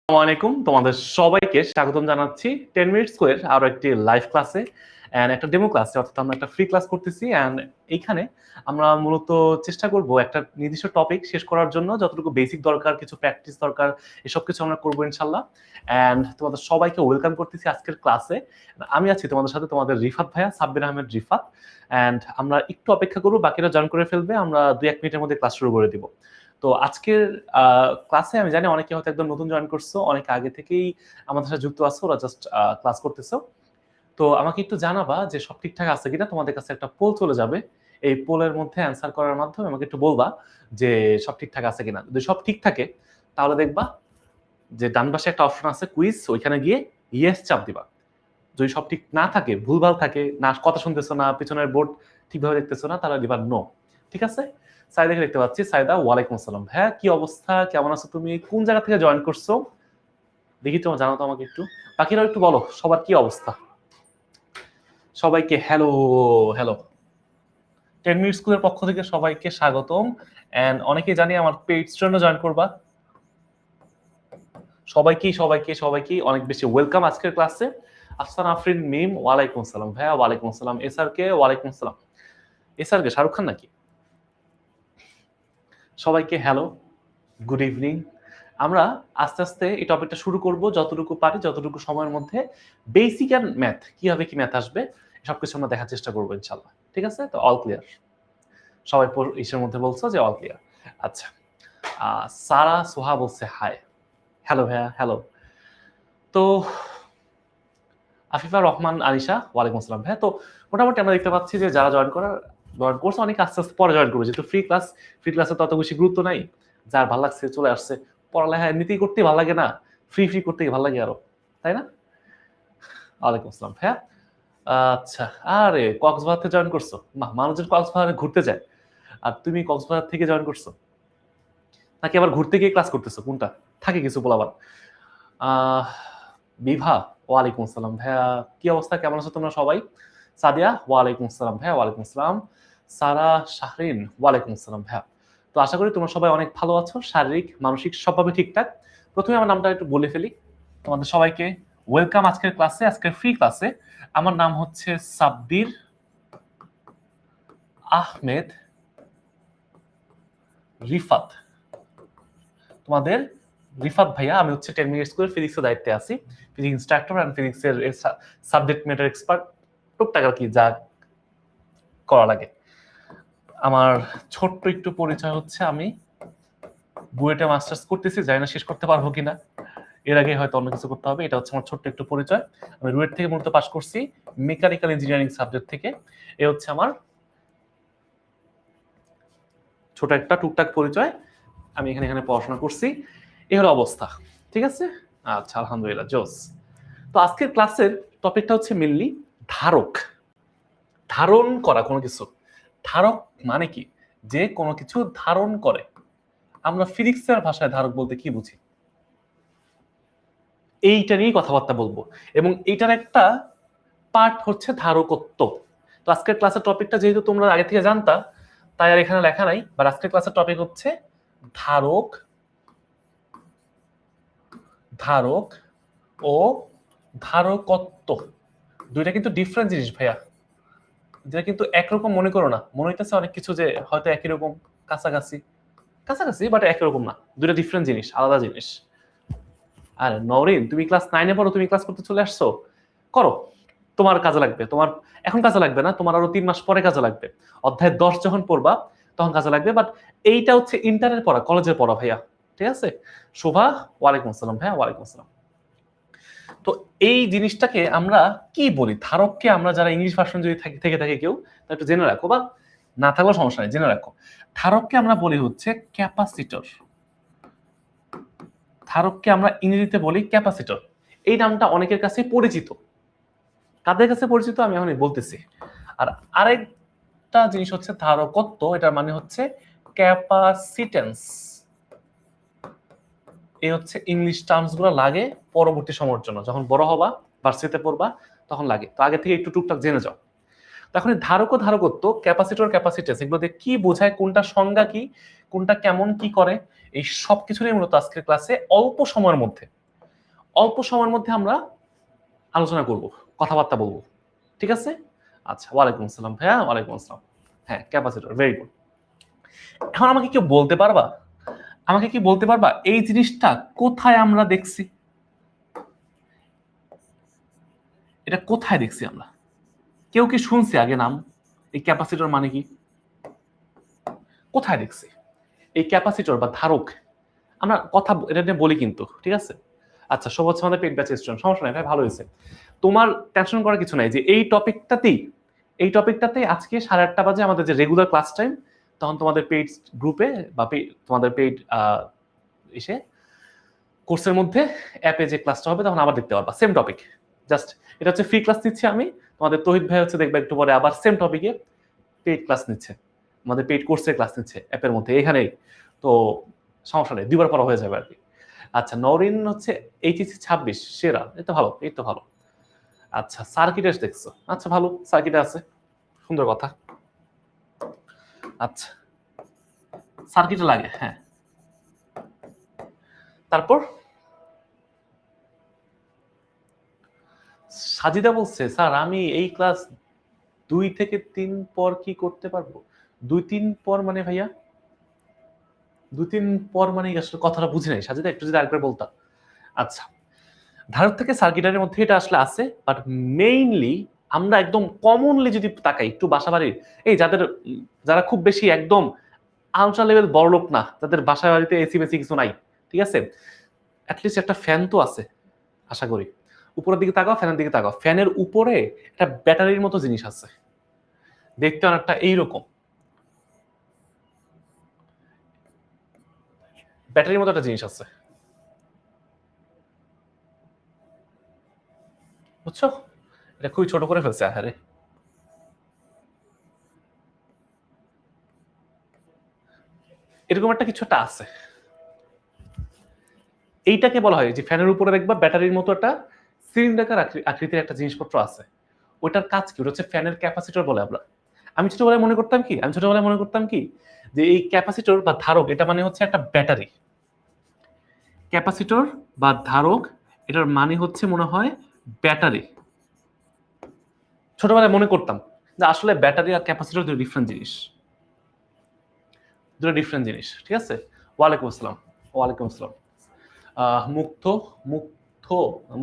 আসসালামু আলাইকুম, তোমাদের সবাইকে স্বাগতম জানাচ্ছি 10 মিনিট স্কোয়ার আরো একটি লাইভ ক্লাসে এন্ড একটা ডেমো ক্লাসে, অর্থাৎ আমরা একটা ফ্রি ক্লাস করতেছি। এন্ড এইখানে আমরা মূলত চেষ্টা করব একটা নির্দিষ্ট টপিক শেষ করার জন্য যতটুকু বেসিক দরকার, কিছু প্র্যাকটিস দরকার, এসব কিছু আমরা করবো ইনশাল্লাহ। এন্ড তোমাদের সবাইকে ওয়েলকাম করতেছি আজকের ক্লাসে। আমি আছি তোমাদের সাথে, তোমাদের রিফাত ভাইয়া, সাব্বির আহমেদ রিফাত। এন্ড আমরা একটু অপেক্ষা করবো, বাকিরা জয়েন করে ফেলবে, আমরা 2-1 মিনিটের মধ্যে ক্লাস শুরু করে দিব। তো আজকের ক্লাসে আমি জানি অনেকে হয়তো একদম নতুন জয়েন করছো, অনেকে আগে থেকেই আমাদের সাথে যুক্ত আছো, ওরা জাস্ট ক্লাস করতেছো। তো আমাকে একটু জানাবা যে সব ঠিকঠাক আছে কিনা। তোমাদের কাছে একটা পোল চলে যাবে, এই পোলের মধ্যে অ্যান্সার করার মাধ্যমে আমাকে একটু বলবা যে সব ঠিকঠাক আছে কিনা। যদি সব ঠিক থাকে তাহলে দেখবা যে ডান পাশে একটা অপশন আছে কুইজ, ওইখানে গিয়ে ইয়েস চাপ দিবা। যদি সব ঠিক না থাকে, ভুলভাল থাকে, না কথা শুনতেছো না, পিছনের বোর্ড ঠিকভাবে দেখতেছো না, তাহলে দিবা নো। ঠিক আছে? সাইদাকে দেখতে পাচ্ছি। সাইদা, ওয়ালাইকুম আসসালাম। হ্যাঁ, কি অবস্থা, কেমন আছো তুমি, কোন জায়গা থেকে জয়েন করছো দেখি, তোমার জানাও তো আমাকে একটু। বাকিরাও একটু বলো সবার কি অবস্থা। সবাইকে হ্যালো হ্যালো। 10 মিনিট স্কুলের পক্ষ থেকে সবাইকে স্বাগতম। এন্ড অনেকেই জানি আমার পেইড জন্য জয়েন করবা। সবাইকে সবাইকে সবাইকে অনেক বেশি ওয়েলকাম আজকের ক্লাসে। আফসান আফরিন মিম, ওয়ালাইকুম আসসালাম। ভাইয়া ওয়ালাইকুম আসসালাম। এসআর কে ওয়ালাইকুম আসসালাম। এসআর কে শাহরুখ খান নাকি? সবাইকে হ্যালো, গুড ইভিনিং। আমরা আস্তে আস্তে এই টপিকটা শুরু করব, যতটুকু পারি, যতটুকু সময়ের মধ্যে। বেসিক অ্যান্ড ম্যাথ, কিভাবে কি ম্যাথ আসবে সবকিছু আমরা দেখার চেষ্টা করবো ইনশাল্লাহ। ঠিক আছে? তো অল ক্লিয়ার সবাই ইসের মধ্যে বলছো যে অল ক্লিয়ার। আচ্ছা, সারা সোহা বলছে হাই। হ্যালো ভাইয়া, হ্যালো। তো আফিফা রহমান আনিশা, ওয়ালাইকুম আসসালাম। হ্যাঁ, তো মোটামুটি আমরা দেখতে পাচ্ছি যে যারা জয়েন করছে অনেকে আস্তে আস্তে পরে জয়েন করবে, যেহেতু ফ্রি ক্লাসে তত বেশি গুরুত্ব নাই। যার ভালো লাগছে চলে আসছে। পড়ালেখা এমনিতেই করতে ভালো লাগে না, ফ্রি করতে ভালো লাগে আরো, তাই না? ওয়ালাইকুম আসসালাম। হ্যাঁ, আচ্ছা। আরে কক্সবাজার থেকে জয়েন করছো? মানুষজন কক্সবাজারে ঘুরতে যায়, আর তুমি কক্সবাজার থেকে জয়েন করছো নাকি আবার ঘুরতে গিয়ে ক্লাস করতেছো? কোনটা থাকে কিছু বলাবার। বিভা, ওয়ালাইকুম আসসালাম। ভাইয়া কি অবস্থা, কেমন আছো তোমরা সবাই? সাদিয়া, ওয়ালাইকুম আসসালাম। ভাইয়া ওয়ালাইকুম আসসালাম। সারা শাহরিন, ওয়ালাইকুম আসসালাম। ভাইয়া, তো আশা করি তোমরা সবাই অনেক ভালো আছো, শারীরিক মানসিক সবভাবে ঠিকঠাক। প্রথমে আমার নামটা একটু বলে ফেলি। তোমাদের সবাইকে ওয়েলকাম আজকের ক্লাসে, আজকের ফ্রি ক্লাসে। আমার নাম হচ্ছে সাব্বির আহমেদ রিফাত। তোমাদের রিফাত ভাইয়া। আমি হচ্ছে 10 মিনিট স্কুলের ফিজিক্সের দায়িত্বে আছি, ফিজিক্স ইনস্ট্রাক্টর এন্ড ফিজিক্সের সাবজেক্ট ম্যাটার এক্সপার্ট, টুকটাক আর কি যা করা লাগে। আমার ছোট্ট একটু পরিচয় হচ্ছে, আমি বুয়েটে মাস্টার্স করতেছি, জানি না শেষ করতে পারবো কিনা, এর আগে হয়তো অন্য কিছু করতে হবে। এটা হচ্ছে আমার ছোট্ট একটু পরিচয়। আমি রুয়েট থেকে মূলত পাশ করছি মেকানিক্যাল ইঞ্জিনিয়ারিং সাবজেক্ট থেকে। এ হচ্ছে আমার ছোট একটা টুকটাক পরিচয়। আমি এখানে পড়াশোনা করছি, এই হলো অবস্থা। ঠিক আছে? আচ্ছা, আলহামদুলিল্লাহ, জোস। তো আজকের ক্লাসের টপিকটা হচ্ছে মেনলি ধারক, ধারণ করা কোনো কিছু। ধারক মানে কি? যে কোনো কিছু ধারণ করে। আমরা ফিজিক্সের ভাষায় ধারক বলতে কি বুঝি, এইটা নিয়ে কথাবার্তা বলবো। এবং এইটার একটা পার্ট হচ্ছে ধারকত্ব। তো আজকের ক্লাসের টপিকটা যেহেতু তোমরা আগে থেকে জানতা, তাই আর এখানে লেখা নাই। বাট আজকের ক্লাসের টপিক হচ্ছে ধারক, ধারক ও ধারকত্ব। দুইটা কিন্তু ডিফারেন্ট জিনিস ভাইয়া, যেটা কিন্তু একরকম মনে করো না। মনে হইতেছে অনেক কিছু যে হয়তো একই রকম, কাছাকাছি কাছাকাছি, বাট একই রকম না। দুইটা ডিফারেন্ট জিনিস, আলাদা জিনিস। আর নওরিন, তুমি ক্লাস 9-এ পড়ো, তুমি ক্লাস করতে চলে আসছো, করো, তোমার কাজে লাগবে। তোমার এখন কাজে লাগবে না, তোমার আরো 3 মাস পরে কাজে লাগবে। অধ্যায় 10 যখন পড়বা তখন কাজে লাগবে। বাট এইটা হচ্ছে ইন্টারের পড়া, কলেজের পড়া ভাইয়া। ঠিক আছে? শোভা, ওয়ালাইকুম আসসালাম। ভাইয়া ওয়ালাইকুম আসসালাম। তো এই জিনিসটাকে আমরা কি বলি? ধারককে আমরা যারা ইংলিশ ভার্সন যদি থেকে থাকে কেউ, তা একটু জেনে রাখো, বা না থাকলেও সমস্যা নেই, জেনে রাখো। ধারককে আমরা বলি হচ্ছে ক্যাপাসিটর। ধারককে আমরা ইংরেজিতে বলি ক্যাপাসিটর। এই নামটা অনেকের কাছে পরিচিত। কাদের কাছে পরিচিত আমি এখন বলতেছি। আর আরেকটা জিনিস হচ্ছে ধারকত্ব। এটার মানে হচ্ছে ক্যাপাসিটেন্স। এই হচ্ছে ইংলিশ টার্মস গুলো লাগে পরবর্তী সময়ের জন্য, যখন বড় হবা, ভার্সিটিতে পড়বা, তখন লাগে। তো আগে থেকে একটু টুকটাক জেনে যাও। তখন ধারক ও ধারকত্ব, ক্যাপাসিটর, ক্যাপাসিটেন্স, এগুলো দিয়ে কি বোঝায়, কোনটা সংজ্ঞা কি, কোনটা কেমন কি করে, এই সব কিছু নিয়ে মূলত আজকের ক্লাসে অল্প সময়ের মধ্যে অল্প সময়ের মধ্যে আমরা আলোচনা করব, কথাবার্তা বলবো, ঠিক আছে? আচ্ছা, ওয়ালাইকুম আসসালাম ভাইয়া, ওয়ালাইকুম আসসালাম। হ্যাঁ, ক্যাপাসিটর, ভেরি গুড। এখন আমাকে কি বলতে পারবা, আমাকে কি বলতে পারবা এই জিনিসটা কোথায় আমরা দেখছি? এটা কোথায় দেখছি আমরা? কেউ কি শুনছে আগে নাম? এই ক্যাপাসিটর মানে কি? কোথায় দেখছি এই ক্যাপাসিটর বা ধারক? আমরা কথা এটা নিয়ে বলি কিন্তু, ঠিক আছে? আচ্ছা, সব হচ্ছে আমাদের পেট ব্যাচের স্টুডেন্ট, সমস্যা নাই ভাই, ভালো হয়েছে। তোমার টেনশন করার কিছু নাই, যে এই টপিকটাতেই আজকে 8:30 বাজে আমাদের যে রেগুলার ক্লাস টাইম, তখন তোমাদের পেইড গ্রুপে বা তোমাদের পেইড এসে কোর্সের মধ্যে অ্যাপে যে ক্লাসটা হবে তখন আবার দেখতে পারবা, সেম টপিক। জাস্ট এটা হচ্ছে ফ্রি ক্লাস নিচ্ছি আমি, তোমাদের তৌহিদ ভাই হচ্ছে দেখবে একটু পরে আবার সেম টপিকে পেইড ক্লাস নিচ্ছে, আমাদের পেইড কোর্সের ক্লাস নিচ্ছে অ্যাপের মধ্যে এখানেই। তো সমস্যা নেই, 2বার পড়া হয়ে যাবে আর কি। আচ্ছা, নরিন হচ্ছে এইচএসসি 26 সেরা, এই তো ভালো, এই তো ভালো। আচ্ছা, সার্কিটের দেখছো, আচ্ছা ভালো, সার্কিটে আছে, সুন্দর কথা। আচ্ছা, সার্কিটে লাগে, হ্যাঁ। তারপর সাজিদা বলছে, স্যার আমি এই ক্লাস 2 থেকে 3 পর কি করতে পারবো? 2-3 পর মানে ভাইয়া, 2-3 পর মানে আসলে কথাটা বুঝি নাই সাজিদা, একটু যদি আরেকবার বলতাম। আচ্ছা, ধারক থেকে সার্কিটারের মধ্যে এটা আসলে আছে, বাট মেইনলি আমরা একদম কমনলি যদি তাকাই একটু বাসা বাড়ির, এই যারা খুব বেশি একদম আলট্রা লেভেল বড়লোক না, যাদের বাসা বাড়িতে এসি মেসি কিছু নাই, ঠিক আছে, অ্যাটলিস্ট একটা ফ্যান তো আছে আশা করি। উপরের দিকে তাকাও, ফ্যানের দিকে তাকাও, ফ্যানের উপরে একটা ব্যাটারির মতো জিনিস আছে, দেখতে অনেকটা এইরকম, ব্যাটারির মতো একটা জিনিস আছে, বুঝছো? এটা খুবই ছোট করে ফেলছে, আহারে। এরকম একটা কিছু একটা আছে, এইটাকে বলা হয় যে ফ্যানের উপরে দেখবা ব্যাটারির মতো একটা সিলিন্ডার আকৃতির একটা জিনিসপত্র আছে। ওটার কাজ কি? ওটা হচ্ছে ফ্যানের ক্যাপাসিটর বলে আমরা। আমি ছোটবেলায় মনে করতাম কি যে এই ক্যাপাসিটর বা ধারক এটা মানে হচ্ছে একটা ব্যাটারি। ক্যাপাসিটর বা ধারক এটার মানে হচ্ছে মনে হয় ব্যাটারি। ছোটবেলায় মনে করতাম যে আসলে ব্যাটারি আর ক্যাপাসিটর দুটো ডিফারেন্ট জিনিস, ঠিক আছে? ওয়ালাইকুম আসসালাম, ওয়ালাইকুম আসসালাম। মুক্ত মুক্ত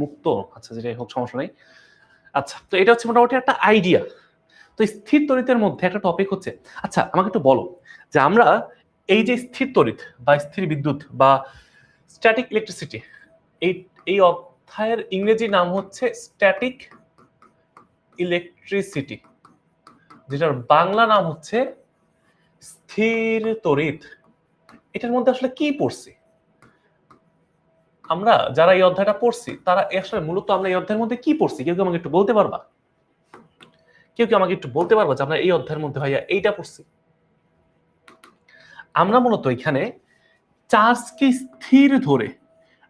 মুক্ত আচ্ছা, যেটাই হোক সমস্যা নেই। আচ্ছা, তো এটা হচ্ছে মোটামুটি একটা আইডিয়া। তো স্থির তড়িতের মধ্যে একটা টপিক হচ্ছে, আচ্ছা আমাকে একটু বলো যে আমরা এই যে স্থির তড়িৎ বা স্থির বিদ্যুৎ বা স্ট্যাটিক ইলেকট্রিসিটি, এই এই অধ্যায়ের ইংরেজি নাম হচ্ছে স্ট্যাটিক ইলেকট্রিসিটি, যেটার বাংলা নাম হচ্ছে স্থির তড়িৎ। এটার মধ্যে আসলে কি পড়ছি আমরা? যারা এই অধ্যায়টা পড়ছি তারা আসলে মূলত আমরা এই অধ্যায়ের মধ্যে কি পড়ছি? কেউ কি আমাকে একটু বলতে পারবা? যে আমরা এই অধ্যায়ের মধ্যে ভাইয়া এইটা পড়ছি? আমরা মূলত এখানে চার্জকে স্থির ধরে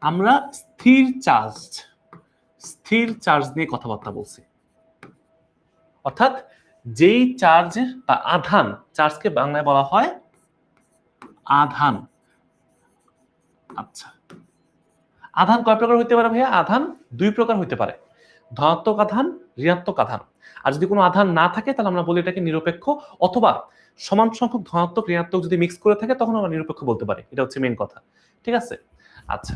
আমরা স্থির চার্জ নিয়ে কথাবার্তা বলছি। অর্থাৎ যেই চার্জের বা আধান, চার্জকে বাংলায় বলা হয় আধান। আচ্ছা, আধান কয় প্রকার হইতে পারে ভাইয়া? আধান 2 প্রকার হইতে পারে, ধনাত্মক আধান, ঋণাত্মক আধান। আর যদি কোনো আধান না থাকে তাহলে আমরা বলি এটাকে নিরপেক্ষ, অথবা সমান সংখ্যক ধনাত্মক ঋণাত্মক যদি মিক্স করে থাকে তখন আমরা নিরপেক্ষ বলতে পারি। এটা হচ্ছে মেইন কথা, ঠিক আছে? আচ্ছা,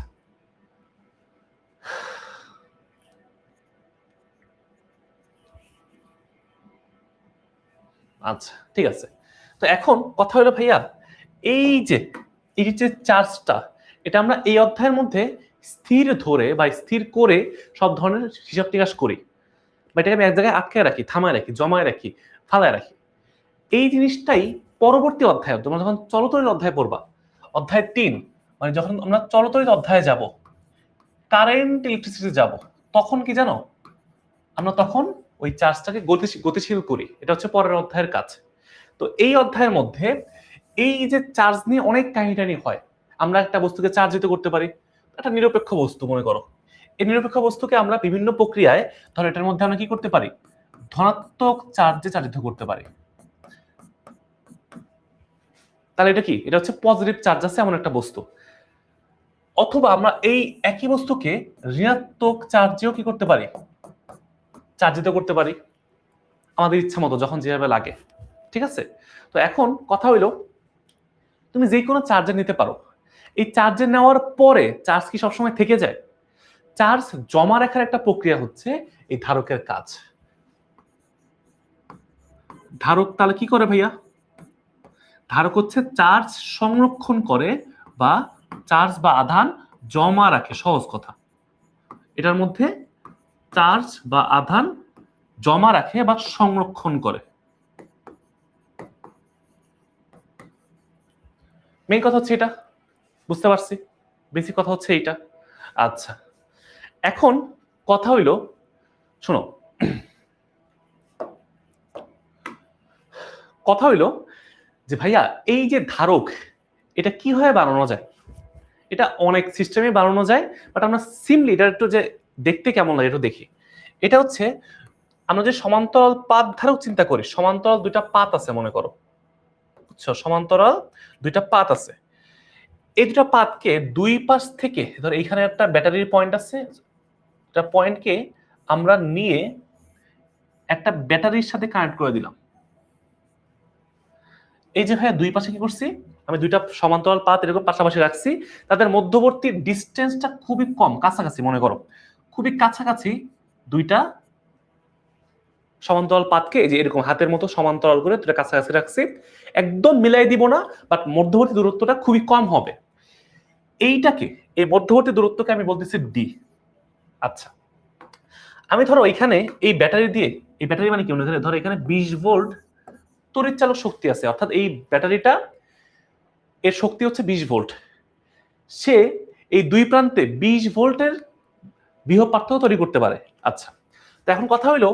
আচ্ছা ঠিক আছে। তো এখন কথা হলো ভাইয়া, এই যে চার্জটা, এটা আমরা এই অধ্যায়ের মধ্যে স্থির ধরে বা স্থির করে সব ধরনের হিসাব নিকাশ করি, বা এটাকে আমি এক জায়গায় আটকে রাখি, থামায় রাখি, জমায় রাখি, ফালায় রাখি। এই জিনিসটাই পরবর্তী অধ্যায়ে তোমরা যখন চলতরিৎ অধ্যায় পড়বা, অধ্যায় 3, মানে যখন আমরা চলতরিৎ অধ্যায়ে যাব, কারেন্ট ইলেকট্রিসিটি যাব, তখন কি জানো, আমরা তখন ওই চার্জটাকে গতিশীল করি। এটা হচ্ছে পরের অধ্যায়ের কাজ। তো এই অধ্যায়ের মধ্যে এই যে চার্জ নিয়ে অনেক কাহিনী হয়। আমরা একটা বস্তুকে চার্জিত করতে পারি, একটা নিরপেক্ষ বস্তু মনে করো, এই নিরপেক্ষ বস্তুকে আমরা বিভিন্ন প্রক্রিয়ায়, ধরো এটার মধ্যে আমরা কি করতে পারি, ধনাত্মক চার্জে চালিত করতে পারি। তাহলে এটা কি? এটা হচ্ছে পজিটিভ চার্জ আছে এমন একটা বস্তু। অথবা আমরা এই একই বস্তুকে ঋণাত্মক চার্জেও কি করতে পারি, চার্জিত করতে পারি আমাদের ইচ্ছা মতো, যখন যেভাবে লাগে। ঠিক আছে, তো এখন কথা হইলো তুমি যে কোনো চার্জার নিতে পারো, এই চার্জার নেওয়ার পরে চার্জ কি সবসময় থেকে যায়? চার্জ জমা রাখার একটা প্রক্রিয়া হচ্ছে এই ধারকের কাজ। ধারক তাহলে কি করে ভাইয়া? ধারক হচ্ছে চার্জ সংরক্ষণ করে বা চার্জ বা আধান জমা রাখে, সহজ কথা। এটার মধ্যে চার্জ বা আধান জমা রাখে বা সংরক্ষণ করে। মেইন কথা হচ্ছে এটা, বুঝতে পারছি, বেসিক কথা হচ্ছে এইটা। আচ্ছা, এখন কথা হইল, শোনো, কথা হইল যে ভাইয়া এই যে ধারক, এটা কিভাবে বানানো যায়? এটা অনেক সিস্টেমে বানানো যায়, বাট আমরা সিম্পলি এটা একটু যে দেখতে কেমন লাগে একটু দেখি। এটা হচ্ছে আমরা যে সমান্তরাল পাত ধারক চিন্তা করি, সমান্তরাল দুইটা পাত আছে মনে করো, বুঝছো, সমান্তরাল দুইটা পাত আছে। এই দুটা পাতকে দুই পাশ থেকে, ধর এইখানে একটা ব্যাটারির পয়েন্ট আছে, একটা পয়েন্টকে আমরা নিয়ে একটা ব্যাটারির সাথে কানেক্ট করে দিলাম। এই যে ভাইয়া দুই পাশে কি করছি, আমি দুইটা সমান্তরাল পাত এরকম পাশাপাশি রাখছি, তাদের মধ্যবর্তী ডিস্টেন্সটা খুবই কম, কাছাকাছি মনে করো, খুবই কাছাকাছি দুইটা সমান্তরাল পাতকে এই যে এরকম হাতের মতো সমান্তরাল করে দুটো কাছাকাছি রাখছি। একদম মিলাই দিব না, বাট মধ্যবর্তী দূরত্বটা খুবই কম হবে। এইটাকে, এই মধ্যবর্তী দূরত্বকে আমি বলতেছি ডি। আচ্ছা, আমি ধরো এখানে এই ব্যাটারি দিয়ে, এই ব্যাটারি মানে কি, ধরো এখানে 20 ভোল্ট তড়িৎ চালক শক্তি আছে, অর্থাৎ এই ব্যাটারিটা এর শক্তি হচ্ছে 20 ভোল্ট। সে এই দুই প্রান্তে 20 ভোল্টের বিভব পার্থক্য তৈরি করতে পারে। আচ্ছা, তো এখন কথা হলো,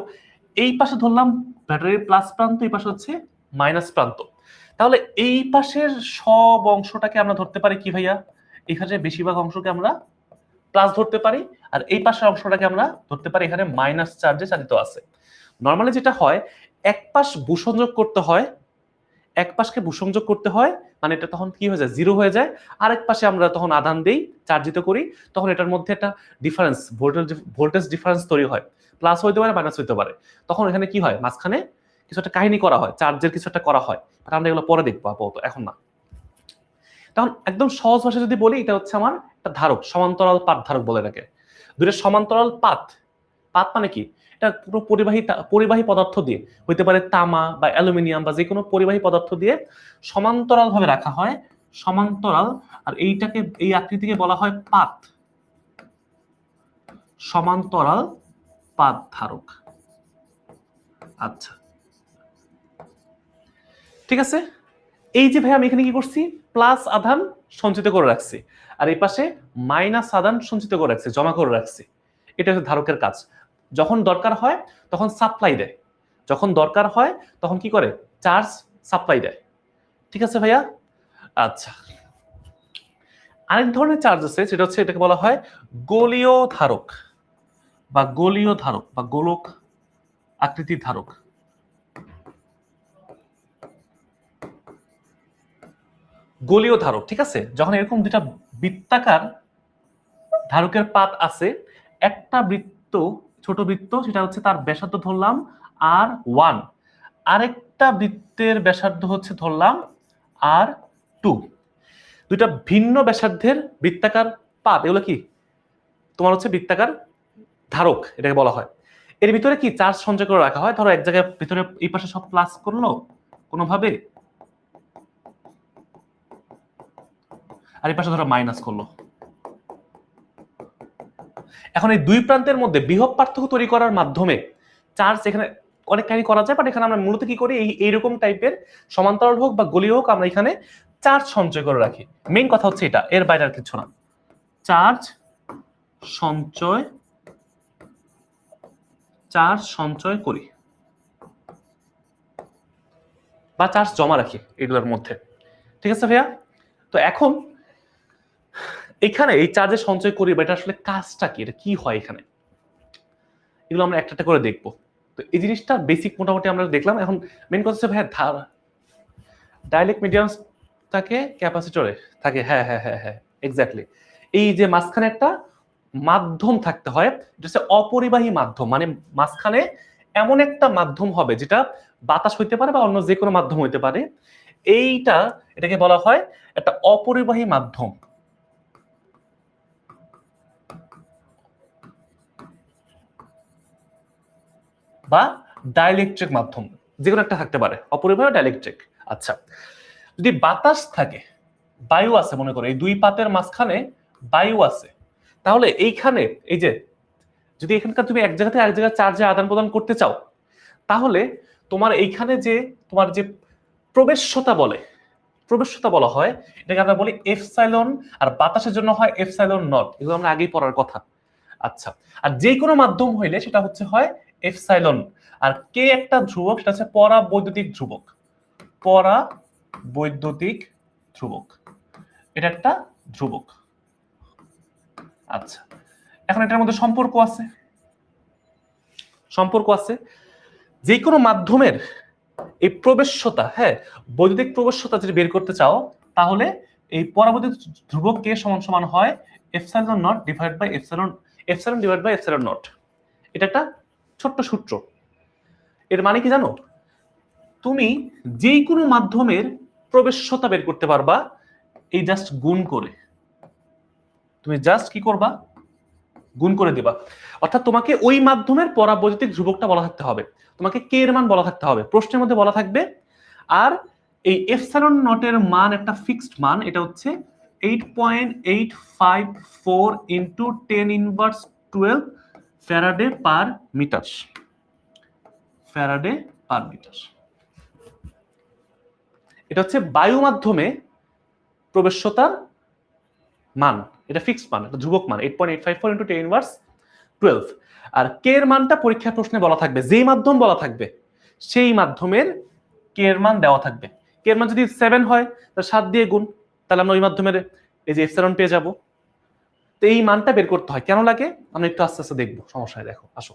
এই পাশে ধরলাম ব্যাটারির প্লাস প্রান্ত, এই পাশে হচ্ছে মাইনাস প্রান্ত। তাহলে এই পাশের সব অংশটাকে আমরা ধরতে পারি কি ভাইয়া, এখানে বেশিরভাগ অংশকে আমরা প্লাস ধরতে পারি, আর এই পাশের অংশটাকে আমরা ধরতে পারি এখানে মাইনাস চার্জে চালিত আছে। নর্মালি যেটা হয়, এক পাশ ভূসংযোগ করতে হয়, এক পাশকে ভূসংযোগ করতে হয়, মানে এটা তখন কি হয়ে যায়, জিরো হয়ে যায়। আরেক পাশে আমরা তখন আধান দেই, চার্জিত করি, তখন এটার মধ্যে একটা ডিফারেন্স, ভোল্টেজ ডিফারেন্স তৈরি হয়, প্লাস হইতে পারে মাইনাস হইতে পারে। তখন এখানে কি হয়, মাঝখানে কিছু একটা কাহিনী করা হয়, চার্জের কিছু একটা করা হয়, আমরা এগুলো পরে দেখবো, আপাতত এখন না। তখন একদম সহজ ভাষা যদি বলি, এটা হচ্ছে আমার একটা ধারক, সমান্তরাল পাত ধারক বলে এটাকে। দুটো সমান্তরাল পাত, পাত মানে কি, এটা পুরো পরিবাহী পদার্থ দিয়ে, হইতে পারে তামা বা অ্যালুমিনিয়াম বা যে কোনো পরিবাহী পদার্থ দিয়ে সমান্তরাল ভাবে রাখা হয়, সমান্তরাল। আর এইটাকে, এই আকৃতিকে বলা হয় পাত, সমান্তরাল পাত ধারক। আচ্ছা, ঠিক আছে। এই যে ভাই আমি এখানে কি করছি, প্লাস আধান সঞ্চিত করে রাখছি, আর এই পাশে মাইনাস আধান সঞ্চিত করে রাখছি, জমা করে রাখছি। এটা হচ্ছে ধারকের কাজ। যখন দরকার হয় তখন সাপ্লাই দেয়, যখন দরকার হয় তখন কি করে, চার্জ সাপ্লাই দেয়। ঠিক আছে ভাইয়া। আচ্ছা, আরেক ধরনের চার্জ আছে, সেটা হচ্ছে, এটাকে বলা হয় গোলীয় ধারক বা গোলীয় ধারক বা গোলক আকৃতির ধারক। গোলীয় ধারক, ঠিক আছে, যখন এরকম দুটা বৃত্তাকার ধারকের পাত আছে, একটা বৃত্ত, ছোট বৃত্ত, সেটা হচ্ছে তার ব্যাসার্ধ ধরলাম R1, আরেকটা বৃত্তের ব্যাসার্ধ হচ্ছে ধরলাম R2। দুইটা ভিন্ন ব্যাসার্ধের বৃত্তাকার পাত, এগুলো কি তোমার হচ্ছে বৃত্তাকার ধারক এটাকে বলা হয়। এর ভিতরে কি চার্জ সঞ্চয় করে রাখা হয়, ধরো এক জায়গায় ভিতরে এই পাশে সব প্লাস করলো কোনোভাবে, আর এই পাশে ধরো মাইনাস করলো। এখন এই দুই প্রান্তের মধ্যে বিভব পার্থক্য তৈরি করার মাধ্যমে চার্জ এখানে অনেক কাহিনী করা যায়, বাট এখানে আমরা মূলত কি করি, এইরকম টাইপের সমান্তরাল হোক বা গোলীয় হোক, আমরা এখানে চার্জ সঞ্চয় করে রাখি। মেইন কথা হচ্ছে এটা, এর বাইরে আর কিছু না, চার্জ সঞ্চয় করি বা চার্জ জমা রাখি এগুলোর মধ্যে। ঠিক আছে ভাইয়া। তো এখন এখানে এই চার্জে সঞ্চয় করি বা এটা আসলে কাজটা কি, এটা কি হয় এখানে, এগুলো আমরা একটা একটা করে দেখবো। তো এই জিনিসটা বেসিক মোটামুটি আমরা দেখলাম। এখন মেইন কথা হচ্ছে ভাইয়া, ডাইলেক্ট মিডিয়াম থাকে, ক্যাপাসিটরে থাকে, হ্যাঁ হ্যাঁ হ্যাঁ হ্যাঁ, এক্স্যাক্টলি। এই যে মাঝখানে একটা মাধ্যম থাকতে হয়, এটা হচ্ছে অপরিবাহী মাধ্যম, মানে মাঝখানে এমন একটা মাধ্যম হবে যেটা বাতাস হইতে পারে বা অন্য যে কোনো মাধ্যম হইতে পারে, এটাকে বলা হয় একটা অপরিবাহী মাধ্যম বা ডাইলেকট্রিক মাধ্যম, যে কোনো একটা থাকতে পারে, অপরিবাহী বা ডাইলেকট্রিক। আচ্ছা, যদি বাতাস থাকে, বায়ু আছে, মনে করো এই দুই পাতের মাঝখানে বায়ু আছে, তাহলে এইখানে এই যে যদি এখানকার তুমি এক জায়গা থেকে আরেক জায়গায় চার্জে আদান প্রদান করতে চাও, তাহলে তোমার এইখানে যে তোমার যে প্রবেশ্যতা বলা হয়, এটাকে আমরা বলি এপসাইলন, আর বাতাসের জন্য হয় এপসাইলন নট, এগুলো আমরা আগেই পড়ার কথা। আচ্ছা, আর যে কোনো মাধ্যম হইলে সেটা হচ্ছে হয় এপসাইলন, আর কে একটা ধ্রুবক, সেটা হচ্ছে পরাবৈদ্যুতিক ধ্রুবক, পরাবৈদ্যুতিক ধ্রুবক, এটা একটা ধ্রুবক। আচ্ছা, এখন এটার মধ্যে সম্পর্ক আছে যে কোনো মাধ্যমের এই প্রবেশ্যতা, হ্যাঁ, বৈদ্যুতিক প্রবেশ্যতা যদি বের করতে চাও, তাহলে এই পরাবৈদ্যুতিক ধ্রুবক কে সমান সমান হয় epsilon naught divide by epsilon naught. এটা একটা ছোট্ট সূত্র। এর মানে কি জানো? তুমি যে কোনো মাধ্যমের প্রবেশ্যতা বের করতে পারবা এই জাস্ট গুণ করে। তুমি জাস্ট কি করবা? গুণ করে দিবা। অর্থাৎ তোমাকে ওই মাধ্যমের পরাবৈদ্যুতিক ধ্রুবকটা বলা থাকতে হবে, তোমাকে কে এর মান বলা থাকতে হবে, প্রশ্নের মধ্যে বলা থাকবে। আর এই এপসাইলন নটের মান একটা ফিক্সড মান, এটা হচ্ছে 8.854 ইন্টু 10⁻12 ফ্যারাডে পার মিটার। এটা হচ্ছে বায়ু মাধ্যমে প্রবেশ্যতার মান, এটা ফিক্সড মান, এটা ধ্রুবক মান 8.854 ইন্টু 10⁻12। আর কে এর মানটা পরীক্ষা প্রশ্নে বলা থাকবে, যেই মাধ্যম বলা থাকবে সেই মাধ্যমের কে এর মান দেওয়া থাকবে। কে এর মান যদি 7 হয় তাহলে 7 দিয়ে গুণ, তাহলে আমরা ওই মাধ্যমের এই যে এপসাইলন পেয়ে যাব। তো এই মানটা বের করতে হয়, কেন লাগে আমরা একটু আস্তে আস্তে দেখবো, সমস্যায় দেখো। আসো,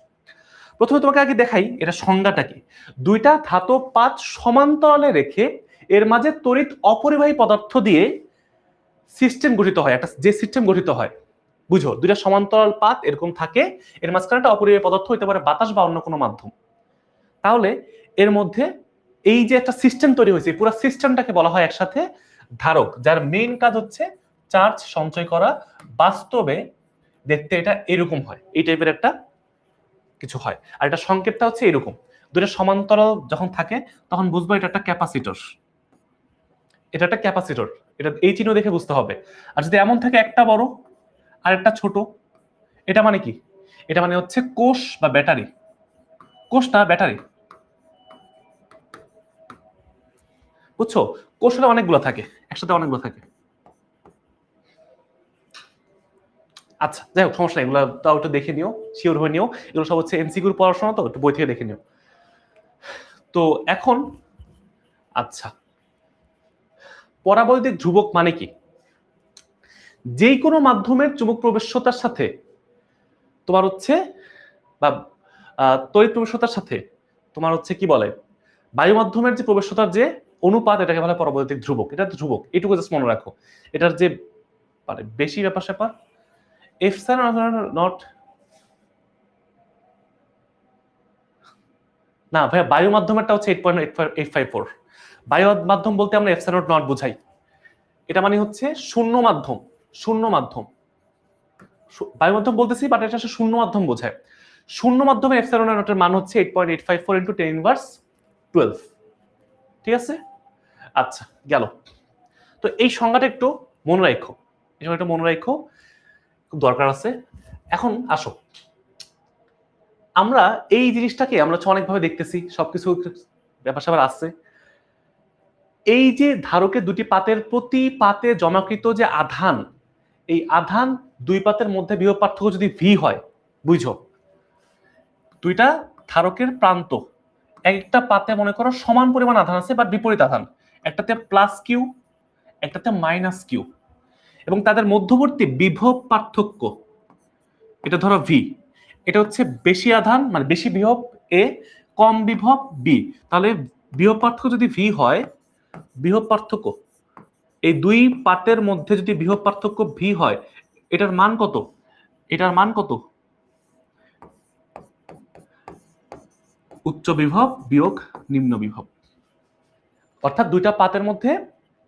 প্রথমে তোমাকে আগে দেখাই এটা সংজ্ঞাটা কি। দুইটা ধাতব পাত সমান্তরালে রেখে এর মাঝে তড়িৎ অপরিবাহী পদার্থ দিয়ে সিস্টেম গঠিত হয়, একটা যে সিস্টেম গঠিত হয়, বুঝো, দুইটা সমান্তরাল পাত এরকম থাকে, এর মাঝখানে একটা অপরিবাহী পদার্থ হইতে পারে বাতাস বা অন্য কোনো মাধ্যম। তাহলে এর মধ্যে এই যে একটা সিস্টেম তৈরি হয়েছে, পুরো সিস্টেমটাকে বলা হয় একসাথে ধারক, যার মেইন কাজ হচ্ছে চার্জ সঞ্চয় করা। বাস্তবে দেখতে এটা এরকম হয়, এই টাইপের একটা কিছু হয়। আর এটা সংকেতটা হচ্ছে এরকম, দুটো সমান্তরাল যখন থাকে তখন বুঝবো এটা একটা ক্যাপাসিটর, এটা এই চিহ্ন দেখে বুঝতে হবে। আর যদি এমন থাকে একটা বড় আর একটা ছোট, এটা মানে কি? এটা মানে হচ্ছে কোষ বা ব্যাটারি, কোষটা ব্যাটারি, বুঝছো? কোষে অনেকগুলো থাকে, একসাথে অনেকগুলো থাকে। আচ্ছা, যাই হোক, সমস্যা নেই, এগুলো তাও একটু দেখে নিও, শিওর হয়ে নিও, এগুলো সব হচ্ছে এমসিকিউর পড়াশোনা, তো একটু বই থেকে দেখে নিও। তো এখন আচ্ছা, পরাবৈদ্যুতিক ধ্রুবক মানে কি? যে কোনো মাধ্যমের চুম্বক প্রবেশ্যতার সাথে তোমার হচ্ছে বা তড়িৎ প্রবেশ্যতার সাথে তোমার হচ্ছে কি বলে, বায়ু মাধ্যমের যে প্রবেশ্যতার যে অনুপাত, এটাকে বলা হয় পরাবৈদ্যুতিক ধ্রুবক। এটা ধ্রুবক, এইটুকু জাস্ট মনে রাখো। এটার যে মানে বেশি ব্যাপার স্যাপার এপসাইলন নট না ভাইয়া, বায়ু মাধ্যমেরটা হচ্ছে 8.854। বায়ু মাধ্যম বলতে আমরা এপসাইলন নট বুঝাই, এটা মানে হচ্ছে শূন্য মাধ্যম। বায়ু মাধ্যম বলতেছি, বাট এটা শূন্য মাধ্যম বোঝায়। শূন্য মাধ্যমে এপসাইলন নটের মান হচ্ছে 8.854 ইন্টু 10⁻12। ঠিক আছে? আচ্ছা, গেল। তো এই সংজ্ঞাটা একটু মনে রাখো, খুব দরকার আছে। এখন আসো, আমরা এই জিনিসটাকে আমরা অনেকভাবে দেখতেছি, সবকিছু ব্যাপার স্যাপার আছে। এই যে ধারকের দুটি পাতের প্রতি পাতে জমাকৃত যে আধান, এই আধান দুই পাতের মধ্যে বিভব পার্থক্য যদি ভি হয়, বুঝো, দুইটা ধারকের প্রান্ত, একটা পাতে মনে করো সমান পরিমাণ আধান আছে বাট বিপরীত আধান, একটাতে প্লাস কিউ, একটাতে মাইনাস কিউ, এবং তাদের মধ্যবর্তী বিভব পার্থক্য এটা ধরো ভি, এটা হচ্ছে বেশি আধান মানে বেশি বিভব এ, কম বিভব বি। তাহলে বিভব পার্থক্য যদি ভি হয়, বিভব পার্থক্য এই দুই পাতের মধ্যে যদি বিভব পার্থক্য ভি হয়, এটার মান কত? এটার মান কত? উচ্চ বিভব বিয়োগ নিম্ন বিভব। অর্থাৎ দুইটা পাতের মধ্যে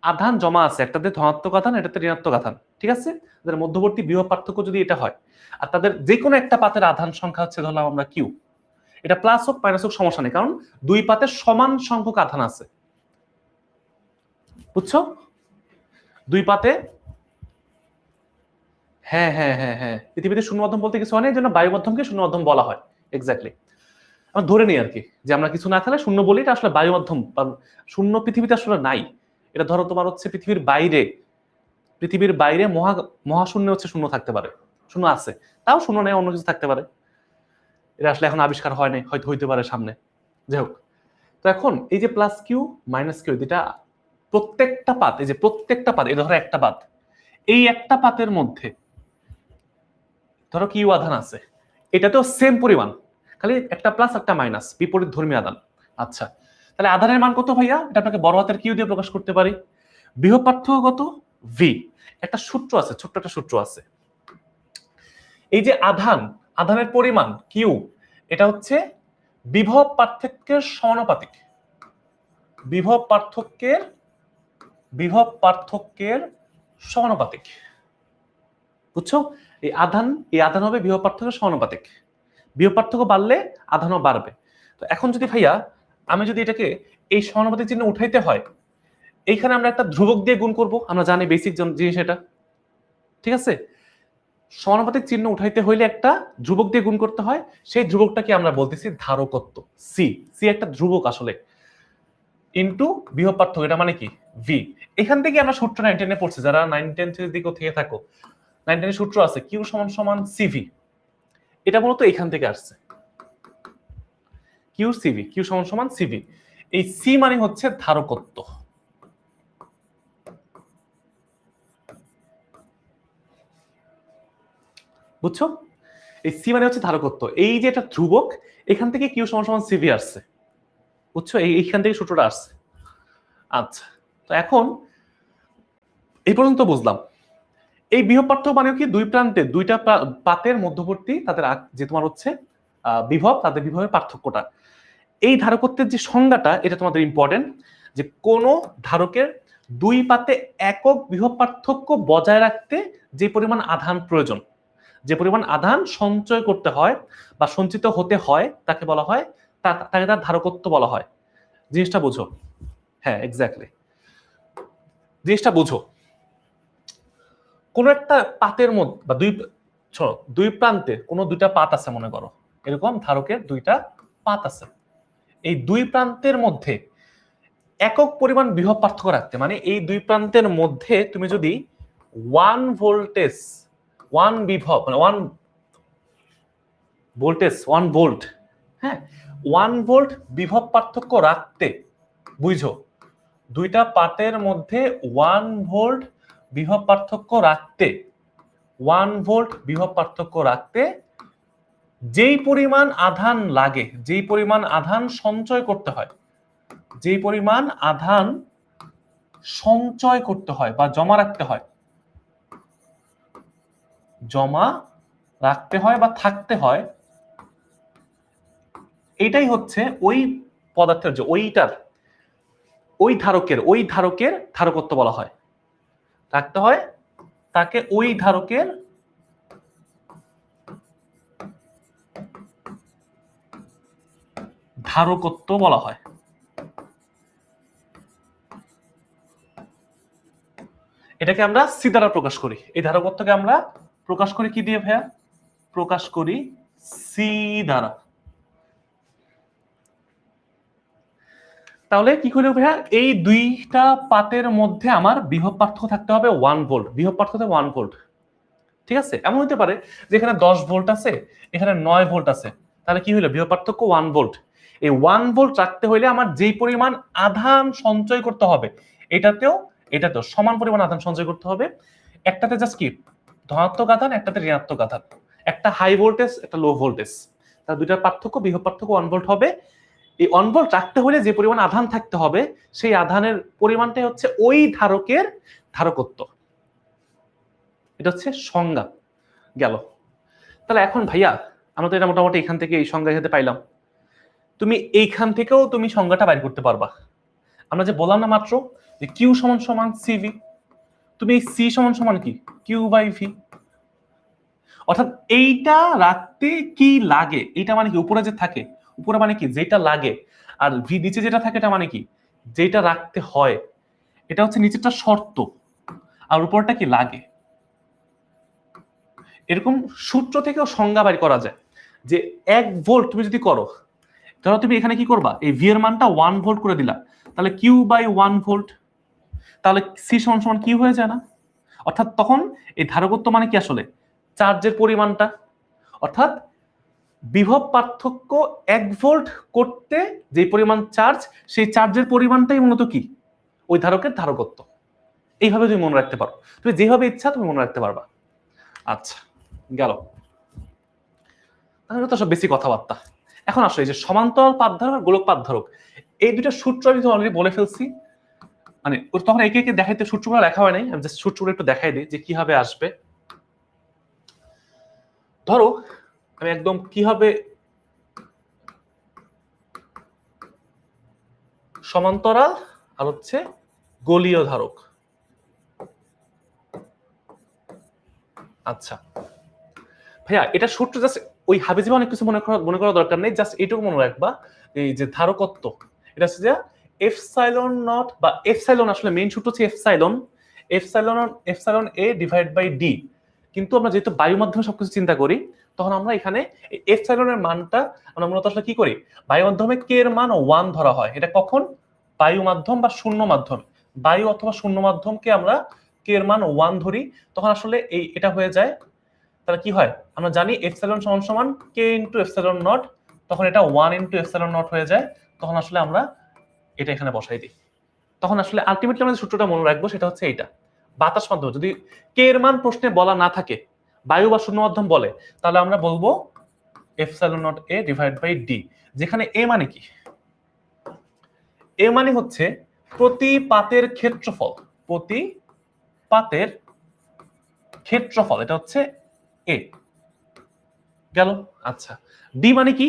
আধান জমা আছে, একটাতে ধনাত্মক আধান, এটাতে ঋণাত্মক আধান, ঠিক আছে? তাদের মধ্যবর্তী বিভব পার্থক্য যদি এটা হয়, আর তাদের যে কোনো একটা পাতের আধান সংখ্যা হচ্ছে ধরলাম আমরা কিউ, এটা প্লাস হোক মাইনাস হোক সমস্যা নেই, কারণ দুই পাতের সমান সংখ্যক আধান আছে, বুঝছো? দুই পাতে, হ্যাঁ হ্যাঁ হ্যাঁ হ্যাঁ, পৃথিবীতে শূন্য মাধ্যম বলতে কিছু হয় না, এই জন্য বায়ু মাধ্যমকে শূন্য মাধ্যম বলা হয়। এক্স্যাক্টলি, আমরা ধরে নিই আর কি যে আমরা কিছু না থাকলে শূন্য বলি, এটা আসলে বায়ু মাধ্যম, শূন্য পৃথিবীতে আসলে নাই। এটা ধরো তোমার হচ্ছে পৃথিবীর বাইরে মহাশূন্য হচ্ছে শূন্য থাকতে পারে, শূন্য আছে, তাও শূন্য নেই, অন্য কিছু থাকতে পারে, এটা আসলে এখন আবিষ্কার হয় নাই, হয়তো হইতে পারে সামনে। যাই হোক, তো এখন এই যে প্লাস কিউ মাইনাস কিউ, এটা প্রত্যেকটা পাত, এই যে প্রত্যেকটা পাত, এটা ধরো একটা পাত, এই একটা পাতের মধ্যে ধরো কিউ আধান আছে, এটাতেও সেম পরিমাণ, খালি একটা প্লাস একটা মাইনাস, বিপরীত ধর্মী আধান। আচ্ছা, তাহলে আধানের মান কত ভাইয়া? এটা আপনাকে বড় হাতের কিউ দিয়ে প্রকাশ করতে পারি। বিভব পার্থক্য কত? ভি। একটা সূত্র আছে, ছোট্ট একটা সূত্র আছে। এই যে আধানের পরিমাণ কিউ, এটা হচ্ছে বিভব পার্থক্যের সমানুপাতিক, বিভব পার্থক্যের সমানুপাতিক, বুঝছো? এই আধান হবে বিভব পার্থক্যের সমানুপাতিক, বিভব পার্থক্য বাড়লে আধানও বাড়বে। তো এখন যদি ভাইয়া আমি যদি এটাকে এই সমানুপাতিক চিহ্ন উঠাইতে হয়, এইখানে আমরা একটা ধ্রুবক দিয়ে গুণ করব, আমরা জানি বেসিক জিনিস এটা, ঠিক আছে? সমানুপাতিক চিহ্ন উঠাইতে হইলে একটা ধ্রুবক দিয়ে গুণ করতে হয়, সেই ধ্রুবকটাকে আমরা বলতেছি ধারকত্ব, সি একটা ধ্রুবক আসলে, ইনটু বিভব পার্থক্য, এটা মানে কি? ভি। এখান থেকে আমরা সূত্র 9 10 পড়ছি, যারা 9 10 দিকে থেকে থাকো, 9 10 সূত্র আছে কিউ সমান সমান সিভি, এটা মূলত এখান থেকে আসছে, কিউ সমান সমান সিভি। এই সি মানে হচ্ছে ধারকত্ব, বুঝছো? এই সি মানে হচ্ছে ধারকত্ব, এই যে এটা ধ্রুবক, এখান থেকে কিউ সমান সমান সিভি আসছে, বুঝছো? এইখান থেকে সূত্রটা আসছে। আচ্ছা, তো এখন এই পর্যন্ত বুঝলাম। এই বিভব পার্থক্য মানে কি? দুই প্রান্তে দুইটা পাতের মধ্যবর্তী তাদের যে তোমার হচ্ছে বিভব, তাদের বিভবের পার্থক্যটা। এই ধারকত্বের যে সংজ্ঞাটা, এটা তোমাদের ইম্পর্টেন্ট, যে কোন ধারকের দুই পাতে একক বিভব পার্থক্য বজায় রাখতে যে পরিমাণ আধান প্রয়োজন, যে পরিমাণ আধান সঞ্চয় করতে হয় বা সঞ্চিত হতে হয়, তাকে বলা হয়, তাকে তার ধারকত্ব বলা হয়। জিনিসটা বুঝো, হ্যাঁ এক্স্যাক্টলি, জিনিসটা বুঝো। কোন একটা পাতের মধ্যে বা দুই প্রান্তে কোনো দুইটা পাত আছে মনে করো, এরকম ধারকের দুইটা পাত আছে, এই দুই প্রান্তের মধ্যে একক পরিমাণ বিভব পার্থক্য রাখতে, মানে এই দুই প্রান্তের মধ্যে তুমি যদি 1 ভোল্টেজ 1 বিভব মানে 1 ভোল্ট, হ্যাঁ 1 ভোল্ট বিভব পার্থক্য রাখতে, বুঝো, দুইটা পাতের মধ্যে 1 ভোল্ট বিভব পার্থক্য রাখতে, 1 ভোল্ট বিভব পার্থক্য রাখতে যেই পরিমাণ আধান লাগে, যেই পরিমাণ আধান সঞ্চয় করতে হয়, যেই পরিমাণ আধান সঞ্চয় করতে হয় বা জমা রাখতে হয় বা থাকতে হয়, এটাই হচ্ছে ওই পদার্থের যে ওই ধারকের ধারকত্ব বলা হয়, থাকতে হয়, তাকে ওই ধারকের ধারকত্ব বলা হয়। এটাকে আমরা সি দ্বারা প্রকাশ করি, এই ধারকত্বকে আমরা প্রকাশ করি কি দিয়ে ভাইয়া? প্রকাশ করি সি দ্বারা। তাহলে কি করে ভাইয়া? এই দুইটা পাতের মধ্যে আমার বিভব পার্থক্য থাকতে হবে 1 ভোল্ট, বিভব পার্থক্য 1 ভোল্ট, ঠিক আছে? এমন হতে পারে যে এখানে 10 ভোল্ট আছে, এখানে 9 ভোল্ট আছে, তাহলে কি হলো? বিভব পার্থক্য 1 ভোল্ট। এই 1 ভোল্ট রাখতে হইলে আমার যেই পরিমাণ আধান সঞ্চয় করতে হবে, এটাতেও সমান পরিমাণ আধান সঞ্চয় করতে হবে। একটাতে জাস্ট কি ধনাত্মক আধান, একটাতে ঋণাত্মক আধান, একটা হাই ভোল্টেজ, একটা লো ভোল্টেজ, তার দুইটার পার্থক্য বিভব পার্থক্য 1 ভোল্ট হবে। এই 1 ভোল্ট রাখতে হলে যে পরিমাণ আধান থাকতে হবে, সেই আধানের পরিমাণটাই হচ্ছে ওই ধারকের ধারকত্ব। এটা হচ্ছে সংজ্ঞা গেল। তাহলে এখন ভাইয়া আমরা তো এটা মোটামুটি এখান থেকে এই সংজ্ঞা খেতে পাইলাম, তুমি এইখান থেকেও তুমি সংজ্ঞাটা বাইর করতে পারবা। আমরা যে বললাম না মাত্র যে কিউ সমান সমান সিভি, তুমি এই সি সমান সমান কি কিউ বাই ভি, অর্থাৎ এইটা রাখতে কি লাগে, এইটা মানে কি উপরে যে থাকে, উপরে মানে কি যেটা লাগে, আর ভি নিচে যেটা থাকে এটা মানে কি যেটা রাখতে হয়। এটা হচ্ছে নিচেরটা শর্ত আর উপরটা কি লাগে। এরকম সূত্র থেকেও সংজ্ঞা বাইর করা যায় যে 1 ভোল্ট তুমি যদি করো, ধরো তুমি এখানে কি করবা, এই ভি এর মানটা 1 ভোল্ট করে দিলা, তাহলে কিউ বাই 1 ভোল্ট, তাহলে সি সমান সমান কিউ হয়ে যায় না? অর্থাৎ তখন এই ধারকত্ব মানে কি আসলে চার্জের পরিমাণটা, অর্থাৎ বিভব পার্থক্য 1 ভোল্ট করতে যে পরিমাণ চার্জ, সেই চার্জের পরিমাণটাই মূলত কি ওই ধারকের ধারকত্ব। এইভাবে তুমি মনে রাখতে পারো, তুমি যেভাবে ইচ্ছা তুমি মনে রাখতে পারবা। আচ্ছা গেল, তাহলে তো সব বেশি কথাবার্তা। এখন আসলে এই যে সমান্তরাল পাতধারক আর গোলক পাতধারক, এই দুটো সূত্র আমি তো অলরেডি বলে ফেলছি, মানে তখন একে একে দেখাইতে সূত্রগুলো লেখা হয় নাই, আমি জাস্ট সূত্রগুলো একটু দেখাই দিই যে কিভাবে আসবে। ধরো আমি একদম কিভাবে সমান্তরাল আর হচ্ছে গোলীয় ধারক। আচ্ছা ভাইয়া এটা সূত্র জাস্ট ওই হাবিজাবি অনেক কিছু মনে করা দরকার নেই, জাস্ট এইটুকু মনে রাখবা এই যে ধারকত্ব, এটা হচ্ছে যে এপসাইলন নট বা এপসাইলন, আসলে মেইন সূত্র হচ্ছে epsilon, epsilon A divide by D. কিন্তু আমরা যেহেতু বায়ু মাধ্যমে সবকিছু চিন্তা করি, তখন আমরা এখানে এপসাইলনের মানটা আমরা মূলত আসলে কি করি, বায়ু মাধ্যমে কে এর মান 1 ধরা হয়। এটা কখন, বায়ু মাধ্যম বা শূন্য মাধ্যম, বায়ু অথবা শূন্য মাধ্যমকে আমরা কে এর মান 1 ধরি, তখন আসলে এই এটা হয়ে যায়। তাহলে কি হয়, আমরা জানি এপসাইলন সমান সমান কে ইনটু এপসাইলন নট, তখন এটা 1 ইনটু এপসাইলন নট হয়ে যায়। তখন আসলে আমরা এটা এখানে বসাই দিই, তখন আসলে আলটিমেটলি আমরা যে সূত্রটা মনে রাখবো সেটা হচ্ছে এইটা। বাতাস মাধ্যম যদি কে এর মান প্রশ্নে বলা না থাকে, বায়ু বা শূন্য মাধ্যম বলে, তাহলে আমরা বলবো epsilon naught A divide by D, যেখানে এ মানে কি, এ মানে হচ্ছে প্রতি পাতের ক্ষেত্রফল, প্রতি পাতের ক্ষেত্রফল, এটা হচ্ছে এ গেল। আচ্ছা ডি মানে কি,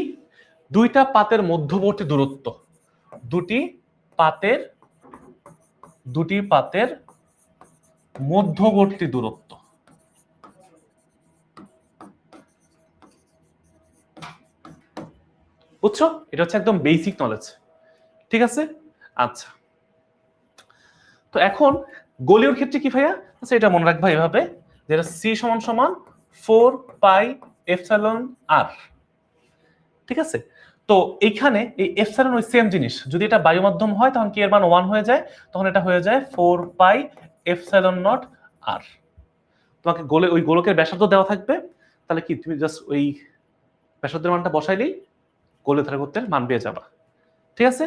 দুইটা পাতের মধ্যবর্তী দূরত্ব, দুটি পাতের মধ্যবর্তী দূরত্ব। বুঝছো, এটা হচ্ছে একদম বেসিক নলেজ, ঠিক আছে। আচ্ছা তো এখন গোলীয়র ক্ষেত্রে কি ভাইয়া, আচ্ছা এটা মনে রাখবা এভাবে, যেটা সি সমান সমান 4 পাই এপসাইলন আর, ঠিক আছে। তো এইখানে এই এপসাইলন ওই সেম জিনিস, যদি এটা বায়ু মাধ্যম হয় তখন কি এর মান 1 হয়ে যায়, তখন এটা হয়ে যায় 4 পাই এপসাইলন নট আর। তোমাকে ওই গোলকের ব্যাসার্ধ দেওয়া থাকবে, তাহলে কি তুমি জাস্ট ওই ব্যাসার্ধের মানটা বসাইলেই গোলীয় ধারকত্বের মান পেয়ে যাবা, ঠিক আছে।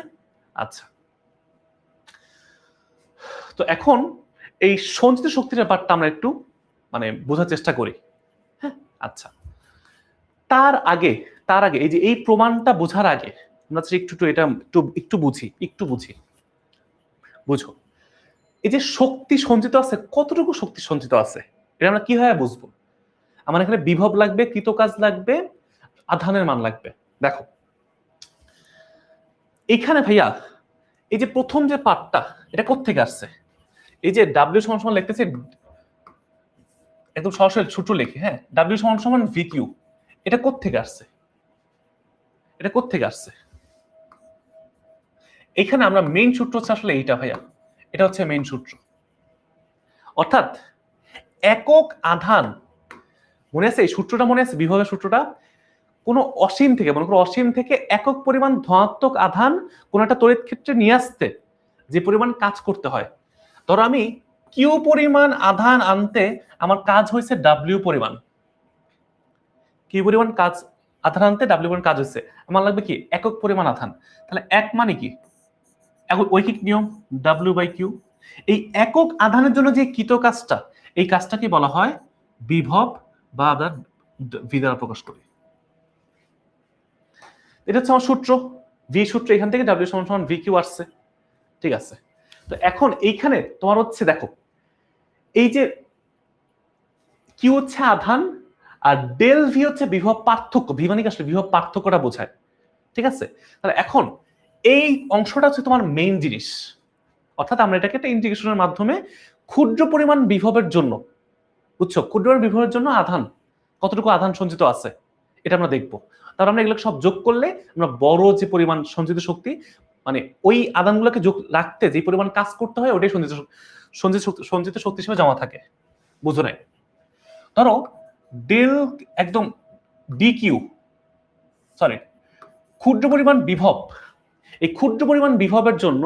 আচ্ছা তো এখন এই সঞ্চিত শক্তির ব্যাপারটা আমরা একটু মানে বোঝার চেষ্টা করি। হ্যাঁ আচ্ছা, তার আগে এই যে এই প্রমাণটা বোঝার আগে আমরা এটা একটু বুঝি বুঝো, এই যে শক্তি সঞ্চিত আছে, কতটুকু শক্তি সঞ্চিত আছে এটা আমরা কিভাবে বুঝবো। আমার এখানে বিভব লাগবে, কৃতকাজ লাগবে, আধানের মান লাগবে। দেখো এখানে ভাইয়া এই যে প্রথম যে পার্টটা, এটা কোত্থেকে আসছে, এই যে ডাব্লিউ সমান সমান লিখতেছে একদম সরাসরি ছোট লিখে, হ্যাঁ ডাব্লিউ সমান সমান ভি কিউ, এটা কোত্থেকে আসছে, এখানে আমরা মেইন সূত্র হচ্ছে আসলে এইটা ভাইয়া, এটা হচ্ছে মেইন সূত্র। অর্থাৎ একক আধান, মনে আছে এই সূত্রটা, মনে আছে বিভবের সূত্রটা, কোনো অসীম থেকে, মনে করো অসীম থেকে একক পরিমাণ ধনাত্মক আধান কোন একটা তড়িৎ ক্ষেত্রে নিয়ে আসতে যে পরিমাণ কাজ করতে হয়, ধরো আমি কিউ পরিমাণ আধান আনতে আমার কাজ হয়েছে ডাব্লিউ পরিমাণ, কিউ পরিমাণ কাজ আধান আনতে ডাব্লিউ পরিমাণ কাজ হয়েছে, আমার লাগবে কি একক পরিমাণ আধান। তাহলে এক মানে কি, এখন ঐকিক নিয়ম ডাব্লিউ বাই কিউ, এই একক আধানের জন্য যে কৃত কাজটা, এই কাজটাকে বলা হয় বিভব বা আমরা ভি দ্বারা প্রকাশ করি। এটা হচ্ছে আমার সূত্র, ভি সূত্র, এখান থেকে ডাব্লিউ সমান সমান ভি কিউ আসছে, ঠিক আছে। তো এখন এইখানে তোমার হচ্ছে দেখো এই যে কিউ হচ্ছে আধান, আর ডেল ভি হচ্ছে বিভব পার্থক্য। ভি মানে কি আসলে বিভব পার্থক্যটা বোঝায়, ঠিক আছে? তাহলে এখন এই অংশটা হচ্ছে তোমার মেইন জিনিস, অর্থাৎ আমরা এটাকে একটা ইন্টিগ্রেশনের মাধ্যমে ক্ষুদ্র পরিমাণ বিভবের জন্য, বুঝছো, ক্ষুদ্র পরিমাণ বিভবের জন্য আধান, কতটুকু আধান সঞ্চিত আছে এটা আমরা দেখবো। তারপর আমরা এগুলো সব যোগ করলে আমরা বড় যে পরিমাণ সঞ্চিত শক্তি, মানে ওই আধানগুলোকে যোগ রাখতে যে পরিমাণ কাজ করতে হয় ওটাই সঞ্চিত শক্তি হিসেবে জমা থাকে। বুঝো নাই? ধরো ডেল একদম ডি কিউ, সরি, ক্ষুদ্র পরিমাণ বিভব, এই ক্ষুদ্র পরিমাণ বিভবের জন্য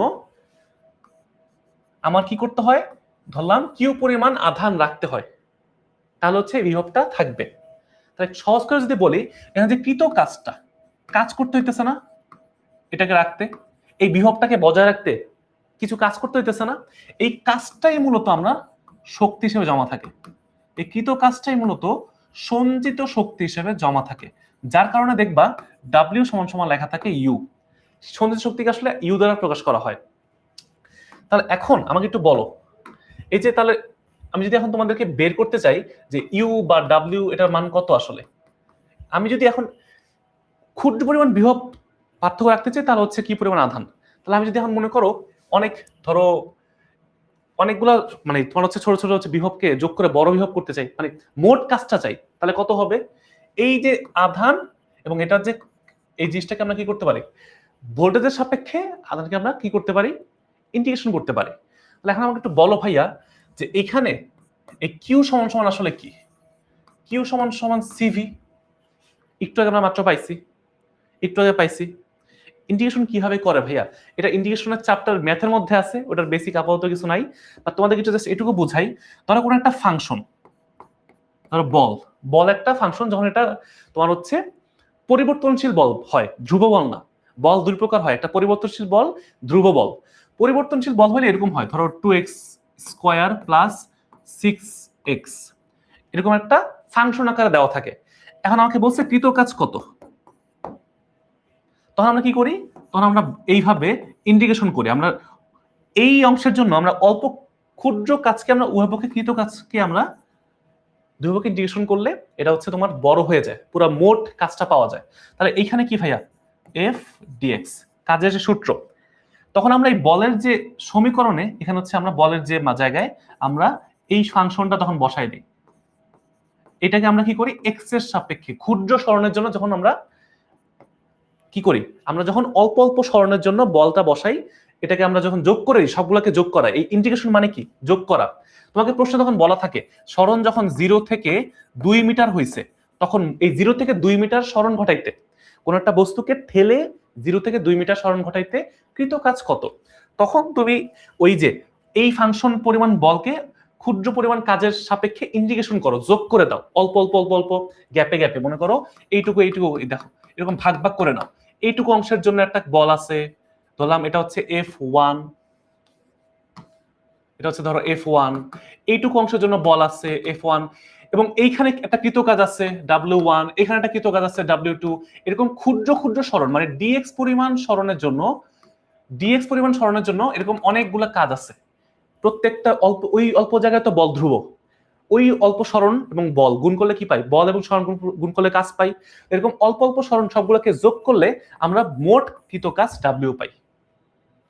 আমার কি করতে হয়, ধরলাম কিউ পরিমাণ আধান রাখতে হয়, তাহলে হচ্ছে এই বিভবটা থাকবে। তাহলে সহজ করে যদি বলি, এখানে যে কৃত কাজটা, কাজ করতে হইতেছে না এটাকে রাখতে, এই বিভবটাকে বজায় রাখতে কিছু কাজ করতে হইতেছে না, এই কাজটাই মূলত আমরা শক্তি হিসেবে জমা থাকে, এই কৃত কাজটাই মূলত সঞ্চিত শক্তি হিসেবে জমা থাকে, যার কারণে দেখবা ডাব্লিউ সমান সমান লেখা থাকে ইউ। সঞ্চিত শক্তিকে আসলে ইউ দ্বারা প্রকাশ করা হয়। তাহলে এখন আমাকে একটু বলো, এই যে তাহলে আমি যদি এখন তোমাদেরকে বের করতে চাই যে ইউ বা ডাব্লিউ এটার মান কত আসলে, আমি যদি এখন ক্ষুদ্র পরিমাণ বিভব পার্থক্য রাখতে চাই তাহলে হচ্ছে কি পরিমাণ আধান, তাহলে আমি যদি এখন মনে করো অনেক, ধরো অনেকগুলা, মানে তোমার হচ্ছে ছোট ছোট হচ্ছে বিভবকে যোগ করে বড় বিভব করতে চাই, মানে মোট কাজটা চাই, তাহলে কত হবে, এই যে আধান এবং এটার যে এই জিনিসটাকে আমরা কি করতে পারি, ভোল্টেজের সাপেক্ষে আধানকে আমরা কি করতে পারি, ইন্টিগ্রেশন করতে পারি। তাহলে এখন আমাকে একটু বলো ভাইয়া যে এখানে এই কিউ সমান সমান আসলে কি, কিউ সমান সমান সিভি, একটু আগে আমরা মাত্র পাইছি, একটু আগে পাইছি। ইন্টিগ্রেশন কিভাবে করে ভাইয়া, এটা ইন্টিগ্রেশনের চ্যাপ্টার ম্যাথের মধ্যে আছে, ওটার বেসিক আপাতত কিছু নাই, বা তোমাদের কিছু জাস্ট এটুকু বুঝাই। ধরো কোনো একটা ফাংশন, ধরো বল, বল একটা ফাংশন, যখন এটা তোমার হচ্ছে পরিবর্তনশীল বল হয়, ধ্রুব বল না, বল দুই প্রকার হয়, একটা পরিবর্তনশীল বল, ধ্রুব বল। পরিবর্তনশীল বল হলে এরকম হয়, ধরো 2x স্কয়ার প্লাস 6x, এরকম একটা ফাংশন আকারে দেওয়া থাকে। এখন আমাকে বলছে কৃত কাজ কত, তখন আমরা কি করি, তখন আমরা এইভাবে ইন্টিগ্রেশন করি। আমরা এই অংশের জন্য আমরা অল্প ক্ষুদ্র কাজকে আমরা উভয়পক্ষে কৃত কাজকে আমরা দুই পক্ষে ইন্টিগ্রেশন করলে এটা হচ্ছে তোমার বড় হয়ে যায়, পুরো মোট কাজটা পাওয়া যায়। তাহলে এইখানে কি ভাইয়া, এফ ডিএক্স কাজের যে সূত্র, তখন আমরা এই বলের যে সমীকরণে এখানে হচ্ছে আমরা বলের যে জায়গায় আমরা এই ফাংশনটা তখন বসাই দিই, এটাকে আমরা কি করি, এক্স এর সাপেক্ষে ক্ষুদ্র সরণের জন্য যখন আমরা কি করি, আমরা যখন অল্প অল্প সরণের জন্য বলটা বসাই, এটাকে আমরা যখন যোগ করি, সবগুলোকে যোগ করা, এই ইন্টিগ্রেশন মানে কি, যোগ করা। তোমাকে প্রশ্ন তখন বলা থাকে সরণ যখন 0 থেকে 2 মিটার হয়েছে, তখন এই 0 থেকে 2 মিটার সরণ ঘটাইতে, কোন একটা বস্তুকে ঠেলে 0 থেকে 2 মিটার সরণ ঘটাইতে কৃত কাজ কত, তখন তুমি ওই যে এই ফাংশন পরিমাণ বলকে ক্ষুদ্র পরিমাণ কাজের সাপেক্ষে ইন্টিগ্রেশন করো, যোগ করে দাও, অল্প অল্প অল্প অল্প গ্যাপে গ্যাপে, মনে করো এইটুকু এইটুকু, দেখো এরকম ভাগ ভাগ করে নাও। এইটুকু অংশের জন্য একটা বল আছে, ধরলাম এটা হচ্ছে F1, এটা হচ্ছে ধরো F1, এইটুকু অংশের জন্য বল আছে F1, এবং এইখানে একটা কৃত কাজ আছে W1, এখানে একটা কৃত কাজ আছে W2, এরকম ক্ষুদ্র ক্ষুদ্র সরণ, মানে dx পরিমাণ সরণের জন্য, dx পরিমাণ সরণের জন্য এরকম অনেকগুলো কাজ আছে, প্রত্যেকটা অল্প, ওই অল্প জায়গায় তো বল ধ্রুব, ওই অল্প সরণ এবং বল গুণ করলে কি পাই, বল এবং সরণ গুণ করলে কাজ পাই, এরকম অল্প অল্প সরণ সবগুলোকে যোগ করলে আমরা মোট কৃত কাজ ডাব্লিউ পাই।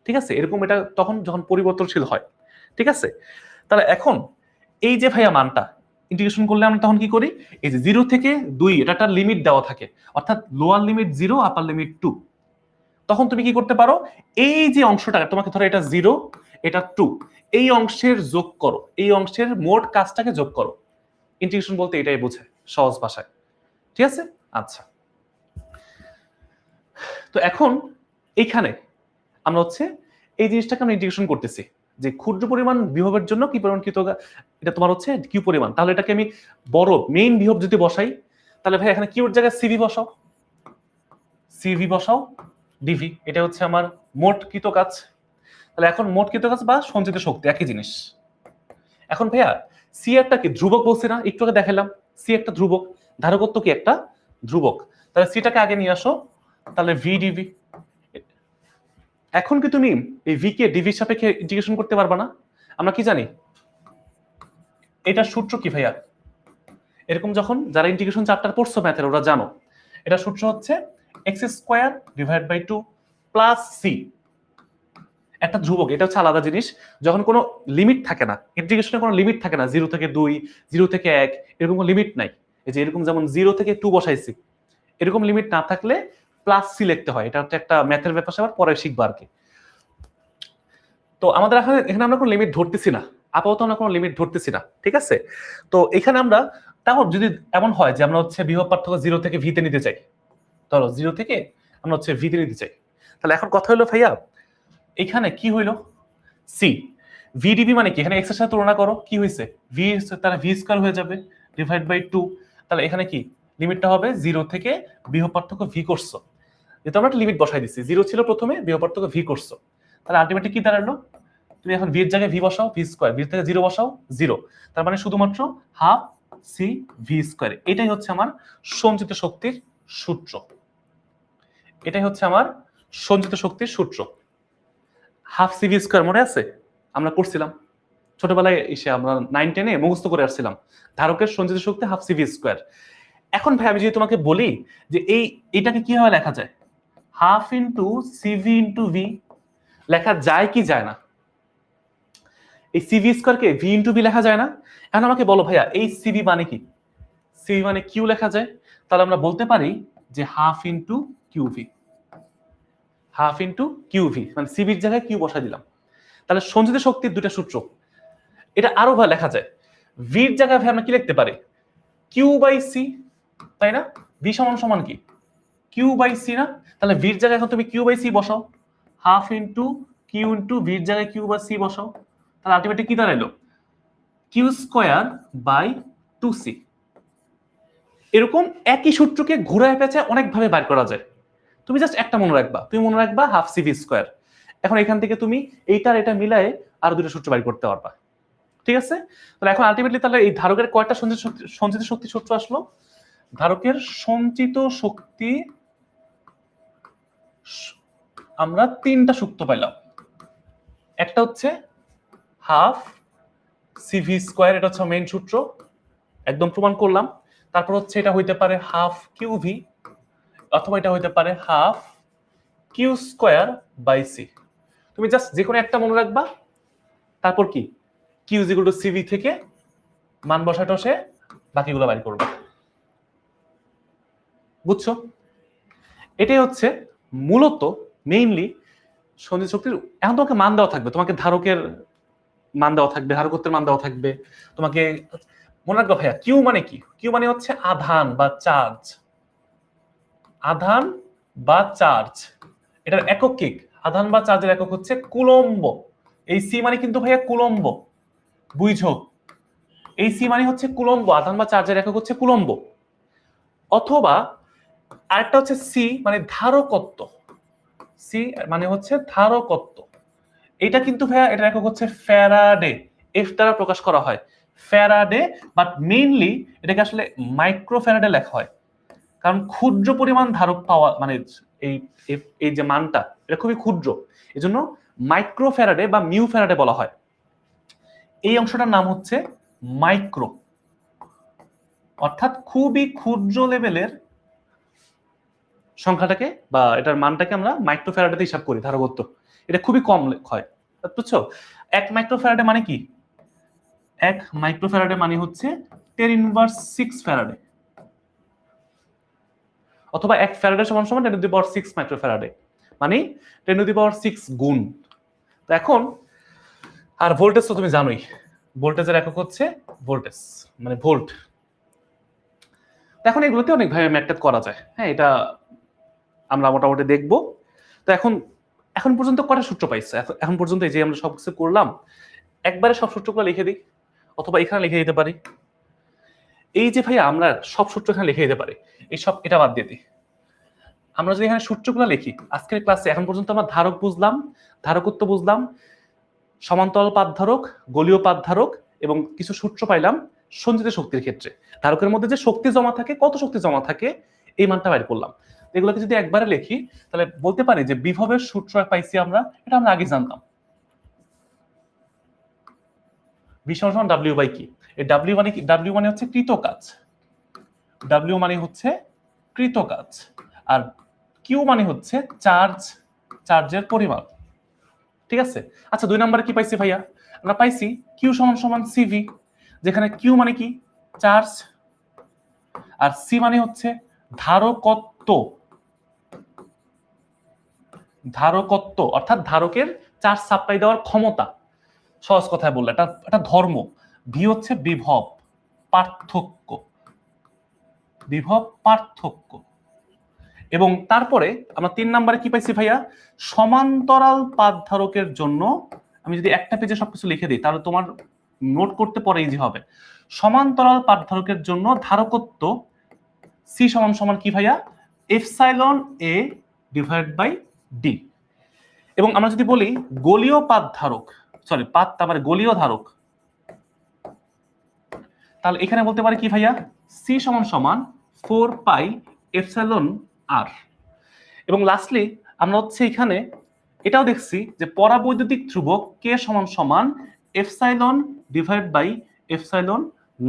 ঠিক আছে, এরকম এটা তখন যখন পরিবর্তনশীল হয়। ঠিক আছে, তাহলে এখন এই যে ভাইয়া মানটা ইন্টিগ্রেশন করলে আমরা তখন কি করি, এই যে 0 থেকে 2 এটা একটা লিমিট দেওয়া থাকে, অর্থাৎ লোয়ার লিমিট 0 আপার লিমিট 2, তখন তুমি কি করতে পারো, এই যে অংশটা তোমাকে ধরো এটা 0 এটা 2, এই অংশের যোগ করো, এই অংশের মোট কাজটাকে যোগ করো। ইন্টিগ্রেশন বলতে এটাই বোঝায় সহজ ভাষায়। ঠিক আছে, আচ্ছা, তো এখন এইখানে আমরা হচ্ছে এই জিনিসটাকে আমরা ইন্টিগ্রেশন করতেছি যে ক্ষুদ্র পরিমাণ বিভবের জন্য কি পরিমাণ কৃত, এটা তোমার হচ্ছে কিউ পরিমাণ, তাহলে এটাকে আমি বড় মেইন বিভব যদি বসাই, তাহলে ভাই এখানে কিউর জায়গায় সিভি বসাও, সিভি বসাও ডিভি, এটা হচ্ছে আমার মোট কৃত কাজ। তাহলে এখন মোট কৃত কাজ বা সঞ্চিত শক্তি একই জিনিস। এখন ভাইয়া সি একটা কি ধ্রুবক বলছি না, একটু আগে দেখালাম, সি একটা ধ্রুবক, ধারকত্ব কি একটা ধ্রুবক, তাহলে সিটাকে আগে নিয়ে আসো, তাহলে ভি ডিভি। এখন কি তুমি এই ভি কে ডিভির সাপেক্ষে ইন্টিগ্রেশন করতে পারবা না, আমরা কি জানি, এটার সূত্র কি ভাইয়া, এরকম যখন যারা ইন্টিগ্রেশন চ্যাপ্টার পড়ছো ম্যাথের ওরা জানো এটা সূত্র হচ্ছে x square divide by 2 plus c, একটা ধ্রুবক, এটা হচ্ছে আলাদা জিনিস। যখন কোনো লিমিট থাকে না, ইন্টিগ্রেশনে কোনো লিমিট থাকে না, 0 থেকে 2, 0 থেকে 1, এরকম কোনো লিমিট নাই। এই যে এরকম যেমন 0 থেকে 2 বসাইছি, এরকম লিমিট না থাকলে প্লাস সি লিখতে হয়। এটা হচ্ছে একটা ম্যাথের ব্যাপার, আবার পরে শিখবো আর কি। তো আমাদের এখানে আমরা কোনো লিমিট ধরতেছি না, আপাতত আমরা কোনো লিমিট ধরতেছি না, ঠিক আছে? তো এখানে আমরা তাও যদি এমন হয় যে আমরা হচ্ছে বিভব পার্থক্য 0 থেকে ভিতে নিতে চাই, ধরো 0 থেকে আমরা হচ্ছে ভিতে নিতে চাই, তাহলে এখন কথা হলো ভাইয়া এখানে কি হইলো সি ভিডিবি মানে কি, এখানে এক্স এর সাথে তুলনা করো, কি হয়েছে ভি, তাহলে ভি স্কয়ার হয়ে যাবে ডিভাইড বাই 2। তাহলে এখানে কি লিমিটটা হবে 0 থেকে বিভব পার্থক্য ভি করছো, যেহেতু আমরা একটা লিমিট বসাই দিচ্ছি, 0 ছিল প্রথমে, বিভব পার্থক্য ভি করছো, তাহলে আলটিমেটলি কি দাঁড়ালো, তুমি এখন ভি এর জায়গায় ভি বসাও, ভি স্কয়ার, ভি থেকে 0 বসাও 0, তার মানে শুধুমাত্র হাফ সি ভি স্কয়ার। এটাই হচ্ছে আমার সঞ্চিত শক্তির সূত্র, এটাই হচ্ছে আমার সঞ্চিত শক্তির সূত্র। হাফ সি ভি স্কয়ার মনে আছে, আমরা করছিলাম ছোটবেলায় এসে, আমরা 9-10-এ মুখস্থ করে আসছিলাম, ধারকের সঞ্চিত শক্তি হাফ সি ভি স্কয়ার। এখন ভাই আমি যদি তোমাকে বলি যে এইটাকে কিভাবে লেখা যায়, half into CV into V, লেখা যায় কি যায় না? এই সিভি স্কয়ারকে ভি ইন্টু ভি লেখা যায় না? এখন আমাকে বলো ভাইয়া এই সিভি মানে কি? সিভি মানে কিউ লেখা যায়, তাহলে আমরা বলতে পারি যে half into Q V, half into Q V, মানে সিভির জায়গায় কিউ বসাই দিলাম। তাহলে সঞ্চিত শক্তির দুটা সূত্র, এটা আরো ভালো লেখা যায়, ভির জায়গায় ভাই আমরা কি লিখতে পারি, কিউ বাই সি, তাই না? ভি সমান সমান কি কিউ বাই সি না? তাহলে ভির জায়গায় এখন তুমি কিউ বাই সি বসাও, হাফ ইন্টু কিউ ইন্টু ভির জায়গায় কিউ বা সি বসাও, তাহলে আলটিমেটলি কি দাঁড়াইলো কিউ স্কোয়ার বাই 2c। এরকম একই সূত্রকে ঘুরায় পেঁচে অনেকভাবে বার করা যায়, তুমি জাস্ট একটা মনে রাখবা, তুমি মনে রাখবা হাফ সি ভি স্কোয়ার। এখন এখান থেকে তুমি এইটার এটা মিলায়ে আরো দুটো সূত্র বাইর করতে পারবা, ঠিক আছে? তাহলে এখন আলটিমেটলি তাহলে এই ধারকের কয়টা সঞ্চিত শক্তি সূত্র আসলো, ধারকের সঞ্চিত শক্তি আমরা 3টা সূত্র পাইলাম। একটা হচ্ছে হাফ সিভি স্কোয়ার, এটা হচ্ছে মেইন সূত্র, একদম প্রমাণ করলাম। তারপর হচ্ছে এটা হইতে পারে হাফ কিউ ভি, অথবা এটা হইতে পারে half Q square by C. তুমি জাস্ট যে কোনো একটা মনে রাখবা, তারপর কি Q is equal to CV থেকে মান বসা টসে বাকিগুলো বাইর করবা, বুঝছো? এটাই হচ্ছে মূলত মেইনলি সঞ্চিত শক্তির। এখন তোমাকে মান দেওয়া থাকবে, তোমাকে ধারকের মান দেওয়া থাকবে, ধারকত্বের মান দেওয়া থাকবে, তোমাকে মনে রাখবে ভাইয়া কিউ মানে কি, কিউ মানে হচ্ছে আধান বা চার্জ, আধান বা চার্জ, এটার একক কি, আধান বা চার্জের একক হচ্ছে কুলম্ব। এই সি মানে কিন্তু ভাইয়া কুলম্ব, বুঝছো? এই সি মানে হচ্ছে কুলম্ব, আধান বা চার্জের একক হচ্ছে কুলম্ব। অথবা আরেকটা হচ্ছে সি মানে ধারকত্ব, সি মানে হচ্ছে ধারকত্ব, এটা কিন্তু ভাইয়া এটার একক হচ্ছে ফ্যারাডে, এফ দ্বারা প্রকাশ করা হয় ফ্যারাডে, বাট মেইনলি এটাকে আসলে মাইক্রো ফ্যারাডে লেখা হয়, কারণ ক্ষুদ্র পরিমাণ ধারক পাওয়া মানে এই এই যে মানটা এটা খুবই ক্ষুদ্র, এজন্য মাইক্রো ফ্যারাডে বা মিউ ফ্যারাডে বলা হয়। এই অংশটার নাম হচ্ছে মাইক্রো, অর্থাৎ খুবই ক্ষুদ্র লেভেলের সংখ্যাটাকে বা এটার মানটাকে আমরা মাইক্রো ফ্যারাডেতে হিসাব করি ধারকত্ব, এটা খুবই কম হয়, বুঝছো? 1 মাইক্রো ফ্যারাডে মানে কি, 1 মাইক্রো ফ্যারাডে মানে হচ্ছে 10 ইনভার্স 6 ফ্যারাডে, অথবা 1 ফ্যারাডে সমান সমান 10 to the power 6 micro Faraday, মানে 10 টু দি পাওয়ার 6 গুণ। তো এখন আর ভোল্টেজ তো তুমি জানোই, ভোল্টেজের একক হচ্ছে ভোল্টেজ মানে ভোল্ট। এখন এগুলোতে অনেক ভাবে ম্যাথ করা যায়, হ্যাঁ, এটা আমরা মোটামুটি দেখবো। তো এখন পর্যন্ত কয়টা সূত্র পাইছে, এখন পর্যন্ত এই যে আমরা সব কিছু করলাম, একবারে সব সূত্রগুলো লিখে দিই, অথবা এখানে লিখে দিতে পারি। এই যে ভাইয়া আমরা সব সূত্র এখানে লিখে দিতে পারি, এই সব এটা বাদ দিয়ে দিই, আমরা যদি এখানে সূত্রগুলো লিখি, আজকের ক্লাসে এখন পর্যন্ত আমরা ধারক বুঝলাম, ধারকত্ব বুঝলাম, সমান্তরাল পাতধারক, গোলীয় পাতধারক, এবং কিছু সূত্র পাইলাম সঞ্চিত শক্তির ক্ষেত্রে, ধারকের মধ্যে যে শক্তি জমা থাকে, কত শক্তি জমা থাকে এই মানটা বাইর করলাম। এগুলোকে যদি একবারে লিখি তাহলে বলতে পারি যে বিভবের সূত্র পাইছি আমরা, এটা আমরা আগে জানতাম, ভি সমান ডাব্লিউ বাই কি। এই ডাব্লিউ মানে কি, ডাব্লিউ মানে হচ্ছে কৃত কাজ, ডাব্লিউ মানে হচ্ছে কৃতকাজ, আর কিউ মানে হচ্ছে চার্জের পরিমাণ। ঠিক আছে, আচ্ছা 2 নম্বরে কি পাইছি ভাইয়া? আমরা পাইছি কিউ সমান সমান সিভি, যেখানে কিউ মানে কি চার্জ, আর সি মানে হচ্ছে ধারকত্ব, অর্থাৎ ধারকের চার্জ সাপ্লাই দেওয়ার ক্ষমতা। সহজ কথায় বললে এটা ধর্ম। ভি হচ্ছে বিভব পার্থক্য। এবং তারপরে আমরা 3 নম্বরে কি পাইছি ভাইয়া? সমান্তরাল পাত ধারকের জন্য, আমি যদি একটা পেজে সবকিছু লিখে দিই তাহলে তোমার নোট করতে পরে ইজি হবে। সমান্তরাল পাত ধারকের জন্য ধারকত্ব সি সমান সমান কি ভাইয়া? Epsilon A divide by D. এবং আমরা যদি বলি গোলীয় পাত ধারক, গোলীয় ধারক, তাহলে এখানে বলতে পারি কি ভাইয়া? সি সমান সমান 4 পাই এপসাইলন আর। এবং লাস্টলি আমরা হচ্ছে এখানে এটাও দেখছি যে পরাবৈদ্যুতিক ধ্রুবক কে সমান সমান epsilon divide by epsilon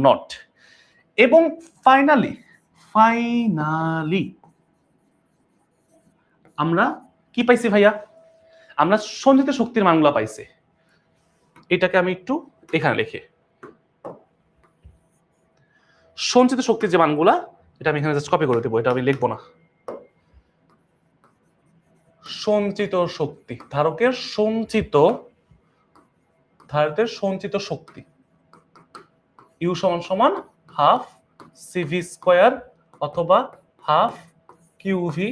naught. এবং ফাইনালি আমরা কি পাইছি ভাইয়া? আমরা সঞ্চিত শক্তির মানগুলো পাইছি। এটাকে আমি একটু এখানে লিখি, সঞ্চিত শক্তির যে মানগুলা, এটা আমি এখানে জাস্ট কপি করে দেবো, এটা আমি লিখবো না। সঞ্চিত শক্তি, ধারকের সঞ্চিত শক্তি ইউ সমান সমান হাফ সিভি স্কয়ার অথবা হাফ কিউভি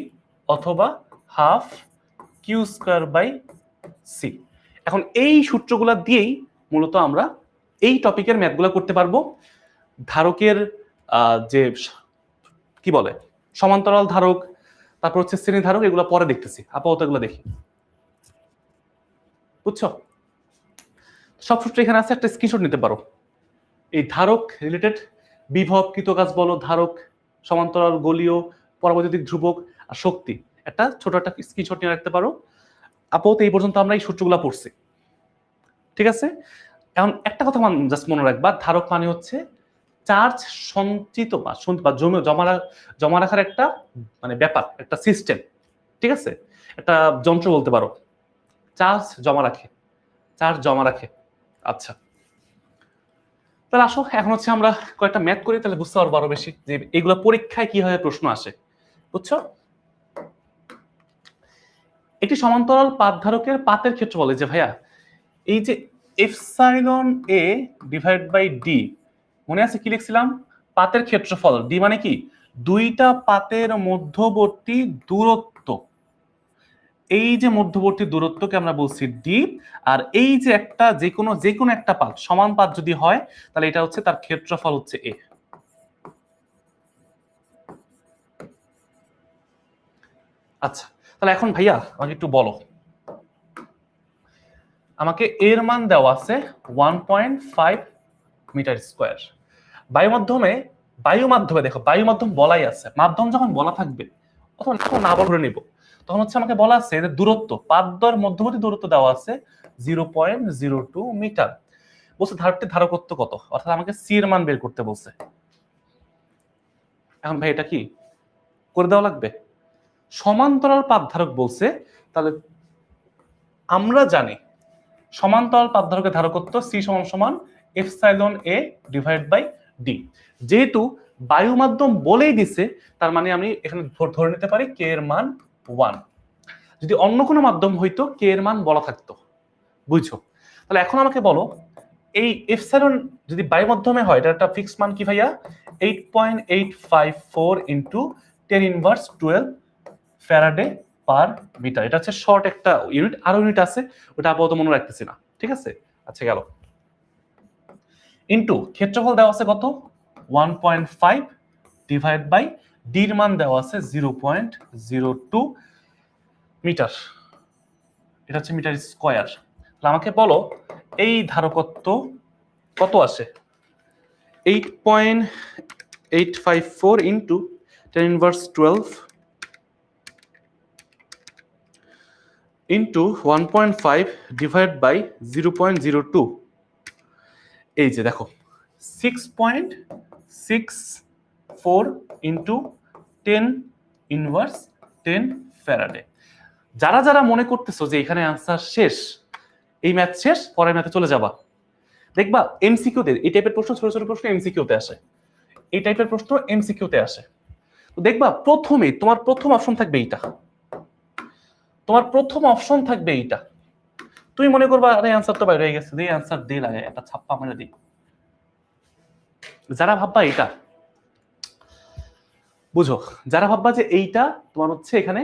অথবা half Q square by C. এখন এই সূত্রগুলা দিয়েই মূলত আমরা এই টপিকের ম্যাথগুলো করতে পারবো। ধারকের যে কি বলে সমান্তরাল ধারক, তারপর হচ্ছে শ্রেণী ধারক, এগুলো পরে দেখতেছি, আপাতত এগুলো দেখি। বুঝছো? সব সূত্র এখানে আছে, একটা স্ক্রিনশট নিতে পারো। এই ধারক রিলেটেড বিভব, কৃতকাজ বলো, ধারক, সমান্তরাল, গোলীয়, পরাবৈদ্যুতিক ধ্রুবক আর শক্তি, একটা ছোট একটা স্ক্রিনশট নিয়ে রাখতে পারো। আপাতত এই পর্যন্ত আমরা এই সূত্রগুলো পড়ছি। ঠিক আছে, এখন একটা কথা জাস্ট মনে রাখবা, ধারক মানে হচ্ছে চার্জ সঞ্চিত বা জমা রাখার একটা মানে ব্যাপার, একটা সিস্টেম। ঠিক আছে, একটা যন্ত্র বলতে পারো, চার্জ জমা রাখে। আচ্ছা, তাহলে আসো এখন হচ্ছে আমরা কয়েকটা ম্যাথ করি, তাহলে বুঝতে পারবো আরো বেশি যে এগুলো পরীক্ষায় কিভাবে প্রশ্ন আসে। বুঝছো? একটি সমান্তরাল পাত ধারকের পাতের ক্ষেত্র বলে যে ভাইয়া এই যে epsilon A divide by D, মনে আছে কি লিখছিলাম? পাতের ক্ষেত্রফল। ডি মানে কি? দুইটা পাতের মধ্যবর্তী দূরত্ব। এই যে মধ্যবর্তী দূরত্বকে আমরা বলছি ডি, আর এই যে একটা যে কোনো একটা পাত, সমান পাত যদি হয় তাহলে এটা হচ্ছে তার ক্ষেত্রফল হচ্ছে এ। আচ্ছা, তাহলে এখন ভাইয়া আমাকে একটু বলো, আমাকে এর মান দেওয়া আছে 1.5 মিটার স্কয়ার। বায়ু মাধ্যমে দেখো, বায়ু মাধ্যম বলাই আছে, মাধ্যম যখন বলা থাকবে অথবা না বলে নিব, তখন হচ্ছে আমাকে বলা আছে যে দূরত্ব, পাতদ্বয়ের মধ্যবর্তী দূরত্ব দেওয়া আছে 0.02 মিটার। বলছে ধারকটির ধারকত্ব কত, অর্থাৎ আমাকে সি এর মান বের করতে বলছে। এখন ভাই এটা কি করে দেওয়া লাগবে? সমান্তরাল পাত ধারক বলছে, তাহলে আমরা জানি সমান্তরাল পাত ধারকের ধারকত্ব সি সমান সমান epsilon A divide by D. যেহেতু বায়ু মাধ্যম বলেই দিছে, তার মানে আমি এখানে ধরে নিতে পারি কে এর মান 1। যদি অন্য কোনো মাধ্যম হইতো কে এর মান বলা থাকতো। বুঝছো? তাহলে এখন আমাকে বলো, এই এপসাইলন যদি বায়ু মাধ্যমে হয়, এটা একটা ফিক্স মান কি ভাইয়া? 8.854 ইন্টু 10⁻12 ফ্যারাডে পার মিটার। এটা হচ্ছে শর্ট একটা ইউনিট, আরো ইউনিট আছে, ওটা আপাতত মনে রাখতেছি না। ঠিক আছে, আচ্ছা গেল। ইন্টু ক্ষেত্রফল দেওয়া আছে কত? 1.5 ডিভাইড বাই ডির মান দেওয়া আছে 0.02 মিটার। এটা হচ্ছে মিটার স্কয়ার। তাহলে আমাকে বলো এই ধারকত্ব কত আসে? 8.854 ইন্টু 10⁻12 ইন্টু 1.5 ডিভাইড বাই 0.02। এই যে দেখো 6.6 4 ইন্টু 10 ইনভার্স 10 ফ্যারাডে। যারা যারা মনে করতেছো যে এখানে আনসার শেষ, এই ম্যাথ শেষ, পরের ম্যাথে চলে যাবা, দেখবা এমসিকিউতে এই টাইপের প্রশ্ন, ছোট ছোট প্রশ্ন এমসিকিউতে আসে, এই টাইপের প্রশ্ন এমসিকিউতে আসে। তো দেখবা প্রথমে তোমার প্রথম অপশন থাকবে এইটা, তোমার প্রথম অপশন থাকবে এইটা। তুমি মনে করবা আরে অ্যানসার তো বাইরে হয়ে গেছে, দিয়ে অ্যানসার দিয়ে লাগে একটা ছাপ্পা মেরে দিই। যারা ভাববা এটা বুঝো, যারা ভাববা যে এইটা তোমার হচ্ছে এখানে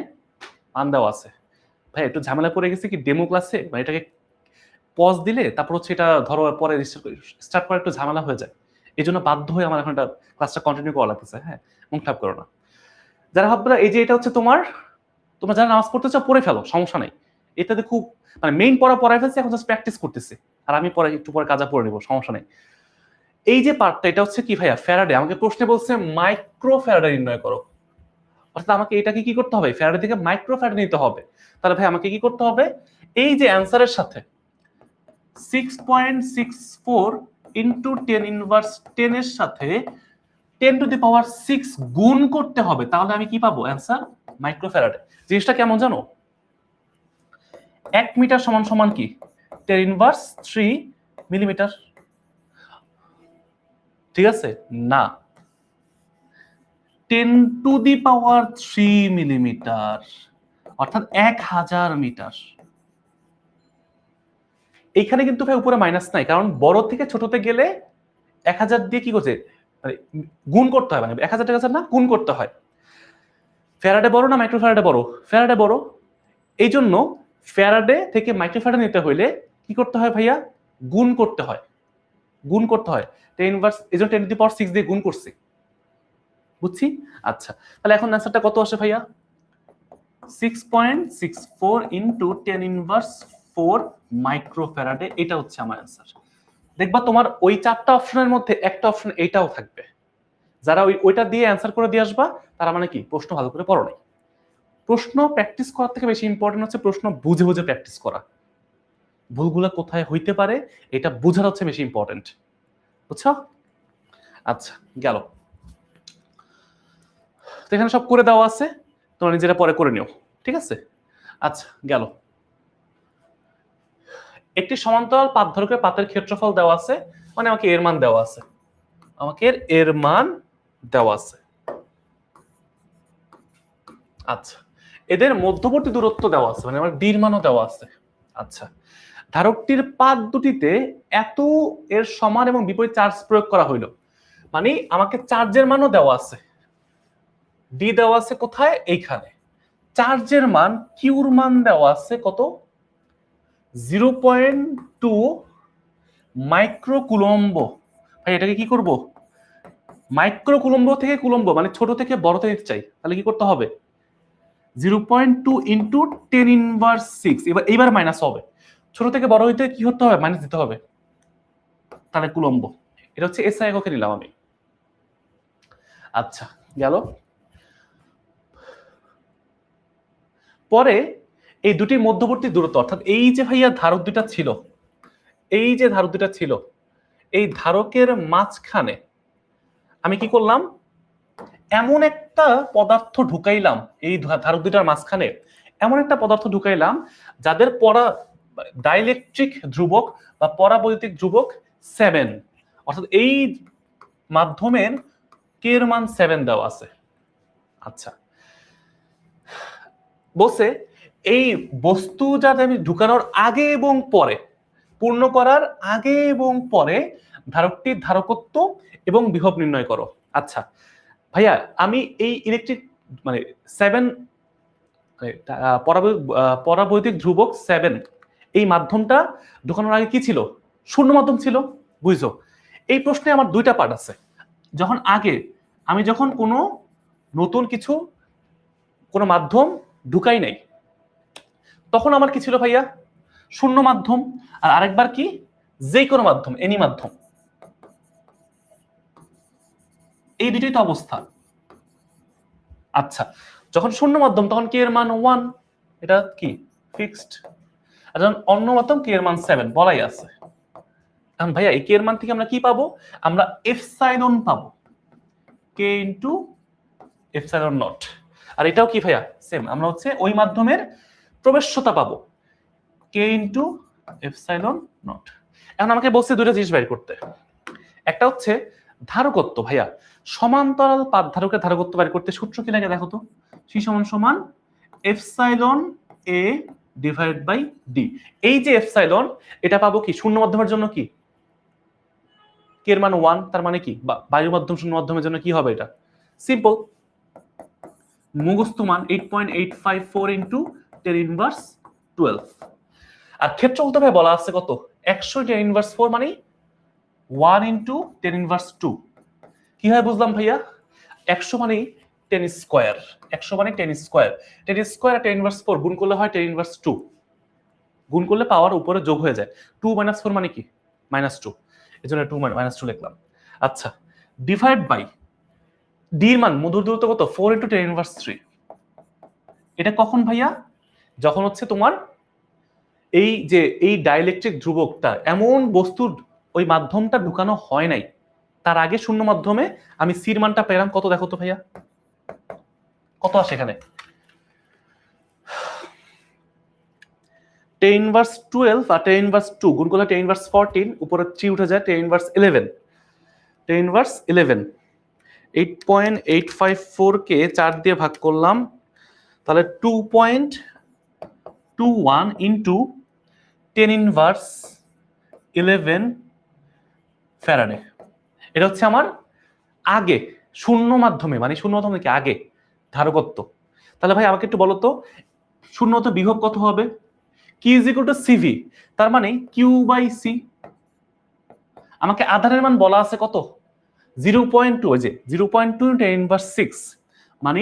মান দেওয়া আছে, ভাই একটু ঝামেলা পড়ে গেছে কি ডেমো ক্লাসে, মানে এটাকে পজ দিলে তারপর হচ্ছে এটা ধরো পরে স্টার্ট করা একটু ঝামেলা হয়ে যায়, এই জন্য বাধ্য হয়ে আমার এখন এটা ক্লাসটা কন্টিনিউ করা লাগতেছে। হ্যাঁ, মন খারাপ করো না। যারা ভাববা এই যে এটা হচ্ছে তোমার, তোমরা যারা নামাজ পড়তে চাও পড়ে ফেলো, সমস্যা নাই। এটাতে খুব মানে মেইন পড়া পড়ায় ফেলছে, এখন জাস্ট প্র্যাকটিস করতেছি, আর আমি পরে একটু পরে কাজা পড়ে নেবো, সমস্যা নেই। এই যে পার্টটা এটা হচ্ছে কি ভাইয়া ফ্যারাডে, আমাকে প্রশ্নে বলছে মাইক্রো ফ্যারাডে নির্ণয় করো, অর্থাৎ আমাকে এটাকে কি করতে হবে, ফ্যারাডে থেকে মাইক্রো ফ্যারাডে নিতে হবে। তাহলে ভাই আমাকে কি করতে হবে, এই যে অ্যান্সারের সাথে 6.64 ইন্টু 10 ইনভার্স 10 এর সাথে 10 টু দি পাওয়ার 6 গুণ করতে হবে, তাহলে আমি কি পাবো অ্যান্সার মাইক্রো ফ্যারাডে। জিনিসটা কেমন জানো, 1 মিটার সমান সমান কি 10 ইনভার্স 3 মিলিমিটার, ঠিক আছে না, 10 টু দি পাওয়ার 3 মিলিমিটার, অর্থাৎ 1000 মিটার। এইখানে কিন্তু ভাই উপরে মাইনাস নাই, কারণ বড় থেকে ছোটতে গেলে 1000 দিয়ে কি করছে, মানে গুণ করতে হয়, মানে 1000 টাকা না গুণ করতে হয়। ফ্যারাডে বড় না মাইক্রো ফ্যারাডে বড়, ফ্যারাডে বড়। এই জন্য ফ্যারাডে থেকে মাইক্রো ফ্যারাডে নিতে হইলে কি করতে হয় ভাইয়া, গুণ করতে হয়, গুণ করতে হয় 10 ইনভার্স, এই জন্য 10 টু দি পাওয়ার 6 দিয়ে গুণ করছি, বুঝছি। আচ্ছা, তাহলে এখন অ্যান্সারটা কত আসে ভাইয়া, 6.64 ইন্টু 10 ইনভার্স 4 মাইক্রো ফ্যারাডে, এটা হচ্ছে আমার অ্যান্সার। দেখবা তোমার ওই 4টা অপশনের মধ্যে একটা অপশন এইটাও থাকবে। যারা ওইটা দিয়ে অ্যান্সার করে দিয়ে আসবা, তারা মানে কি প্রশ্ন ভালো করে পড়ো নাই। প্রশ্ন প্র্যাকটিস করার থেকে বেশি ইম্পর্টেন্ট হচ্ছে প্রশ্ন বুঝে বুঝে প্র্যাকটিস করা। ভুলগুলো কোথায় হইতে পারে এটা বোঝার হচ্ছে বেশি ইম্পর্টেন্ট, বুঝছো। আচ্ছা গেল, তো এখানে সব করে দেওয়া আছে, তোমরা নিজেরা পরে করে নিও, ঠিক আছে। আচ্ছা গেল, একটি সমান্তরাল পাত ধরকের পাতের ক্ষেত্রফল দেওয়া আছে, মানে আমাকে এর মান দেওয়া আছে, আমাকে এর মান দেওয়া আছে। আচ্ছা, এদের মধ্যবর্তী দূরত্ব দেওয়া আছে, মানে আমার ডির মানও দেওয়া আছে। আচ্ছা, ধারকটির পাত দুটিতে এত এর সমান এবং বিপরীত চার্জ প্রয়োগ করা হইল, মানে আমাকে চার্জের মানও দেওয়া আছে, ডি দেওয়া আছে কোথায়, এইখানে। চার্জের মান কিউর মান দেওয়া আছে কত, 0.2 মাইক্রো কুলম্ব। ভাই এটাকে কি করব, মাইক্রো কুলম্ব থেকে কুলম্ব মানে ছোট থেকে বড়তে নিতে চাই, তাহলে কি করতে হবে 0.2 ইন্টু 10 ইনভার্স 6, এইবার মাইনাস হবে, ছোট থেকে বড় হইতে কি করতে হবে, মাইনাস দিতে হবে, তাহলে কুলম্ব। এটা হচ্ছে এসআই এককে নিলাম আমি। আচ্ছা গেল, পরে এই দুটি মধ্যবর্তী দূরত্ব, অর্থাৎ এই যে ভাইয়া ধারক দুটা ছিল, এই যে ধারক দুটা ছিল, এই ধারকের মাঝখানে আমি কি করলাম, এমন একটা পদার্থ ঢুকাইলাম, এই ধারক দুটার মাঝখানে এমন একটা পদার্থ ঢুকাইলাম যাদের ডাইলেকট্রিক ধ্রুবক বা পরাবৈদ্যুতিক ধ্রুবক 7, অর্থাৎ এই মাধ্যমের কে এর মান 7 দেওয়া আছে। আচ্ছা, বসে এই বস্তু যাতে আমি ঢুকানোর আগে এবং পরে, পূর্ণ করার আগে এবং পরে ধারকটির ধারকত্ব এবং বিভব নির্ণয় করো। আচ্ছা ভাইয়া, আমি এই ইলেকট্রিক মানে 7 পরাবৈদ্যুতিক ধ্রুবক 7 এই মাধ্যমটা ঢুকানোর আগে কি ছিল, শূন্য মাধ্যম ছিল, বুঝছো। এই প্রশ্নে আমার দুইটা পার্ট আছে। যখন আগে আমি যখন কোনো নতুন কিছু কোনো মাধ্যম ঢুকাই নাই, তখন আমার কি ছিল ভাইয়া, শূন্য মাধ্যম, আর আরেকবার কি যে কোনো মাধ্যম, এনি মাধ্যম, এই দুটোই তো অবস্থা। আচ্ছা, যখন শূন্য মাধ্যম তখন কে এর মান 1, এটা কি ফিক্সড, আর যখন অন্য মাধ্যম কে এর মান 7 বলাই আছে। এখন ভাইয়া এই কে এর মান থেকে আমরা কি পাবো, আমরা এপসাইলন পাবো। কে ইন্টু এপসাইলন নট। আর এটাও কি ভাইয়া সেম, আমরা হচ্ছে ওই মাধ্যমের প্রবেশ্যতা পাবো কে ইন্টু এপসাইলন নট। এখন আমাকে বলছে দুটো জিনিস বের করতে, একটা হচ্ছে ধারকত্ব। ভাইয়া সমান্তরাল পাত ধারকের ধারকত্ব বের করতে সূত্র কি লাগে দেখো তো, সি সমান সমান epsilon A divide by D. এই যে এপসাইলন, এটা পাবো কি শূন্য মাধ্যমের জন্য কি কে এর মান 1, তার মানে কি বায়ু মাধ্যম শূন্য মাধ্যমের জন্য কি হবে, এটা সিম্পল মুখস্থ মান 8.854 ইন্টু 10 ইনভার্স 12। আর ক্ষেত্রফল ভাই বলা আছে কত, 100 10 ইনভার্স 4 মানে 1 ইন্টু 10 ইনভার্স 2। কি হয় বুঝলাম ভাইয়া, 100 মানে 10 স্কয়ার, 100 মানে 10 স্কয়ার, 10 স্কয়ার আর 10 ইনভার্স 4 গুণ করলে হয় 10 ইনভার্স 2, গুণ করলে পাওয়ার উপরে যোগ হয়ে যায়। 2 - 4 মানে কি -2, এজন্য 2 -2 লিখলাম। আচ্ছা, ডিভাইড বাই ডি এর মান মধুর দূরত্ব কত, 4 ইন্টু 10 ইনভার্স 3। এটা কখন ভাইয়া, যখন হচ্ছে তোমার এই যে এই ডাইইলেকট্রিক ধ্রুবকটা এমন বস্তুর ওই মাধ্যমটা ঢুকানো হয় নাই, তার আগে শূন্য মাধ্যমে আমি সির মানটা পেলাম কত দেখো তো ভাইয়া, কত আসে এখানে 10 ইনভার্স 12 আর 10 ইনভার্স 2 গুণ করলে 10 ইনভার্স 14, উপরে 3 উঠে যায় 10 ইনভার্স 11, 10 ইনভার্স 11। 8.854 কে 4 দিয়ে ভাগ করলাম, তাহলে 2.21 ইন্টু 10 ইনভার্স 11 ফ্যারাডে। এটা হচ্ছে আমার আগে শূন্য মাধ্যমে, মানে শূন্য মাধ্যম থেকে আগে ধারকত্ব। তাহলে ভাই আমাকে একটু বলো তো শূন্যত বিভব কত হবে, কি ইজ ইকুয়াল টু সিভি, তার মানে কিউ বাই সি। আমাকে আধানের মান বলা আছে কত 0.2, ওই যে 0.2 10 ইনভার্স 6 মানে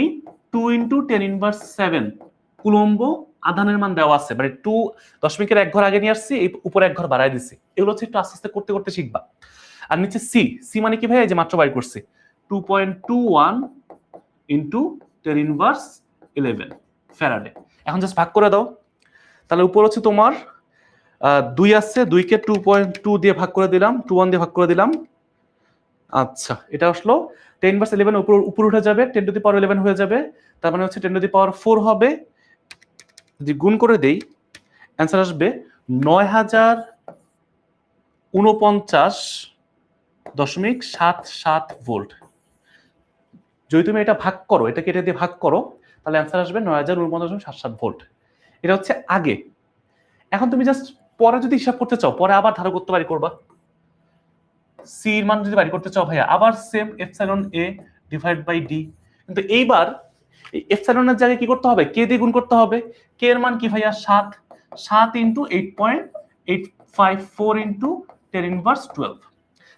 2 ইন্টু 10 ইনভার্স 7 কুলম্ব আধানের মান দেওয়া আছে, মানে 2 দশমিকের এক ঘর আগে নিয়ে আসছি, এই উপরে এক ঘর বাড়াই দিছি। এগুলো হচ্ছে একটু আস্তে আস্তে করতে করতে শিখবা। আর নিচে সি, সি মানে কি ভাই, এই যে মাত্র বাইর করছি 2.21 ইন্টু 10 ইনভার্স 11 ফ্যারাডে। এখন জাস্ট ভাগ করে দাও, তাহলে উপর হচ্ছে তোমার 2 আসছে, 2 কে 2.2 দিয়ে ভাগ করে দিলাম, 21 দিয়ে ভাগ করে দিলাম। আচ্ছা, এটা আসলো 10 ইনভার্স 11 উপর উঠে যাবে, 10 টু দি পাওয়ার 11 হয়ে যাবে, তার মানে হচ্ছে 10 টু দি পাওয়ার 4 হবে। যদি গুণ করে দেই অ্যান্সার আসবে 9049.77 ভোল্ট। যদি তুমি এটা ভাগ করো, এটাকে এটা দিয়ে ভাগ করো, তাহলে অ্যান্সার আসবে 9049.77 ভোল্ট। এটা হচ্ছে আগে। এখন তুমি জাস্ট পরে যদি হিসাব করতে চাও, পরে আবার ধারকত্ব বাড়ি করবা, সি এর মান যদি বাড়ি করতে চাও ভাইয়া, আবার same epsilon A divide by D. কিন্তু এইবার এই এপসাইলনের জায়গায় কি করতে হবে, কে দিয়ে গুণ করতে হবে। কে এর মান কি ভাইয়া 7, 7 ইন্টু 8.854 ইন্টু 10 ইনভার্স 12।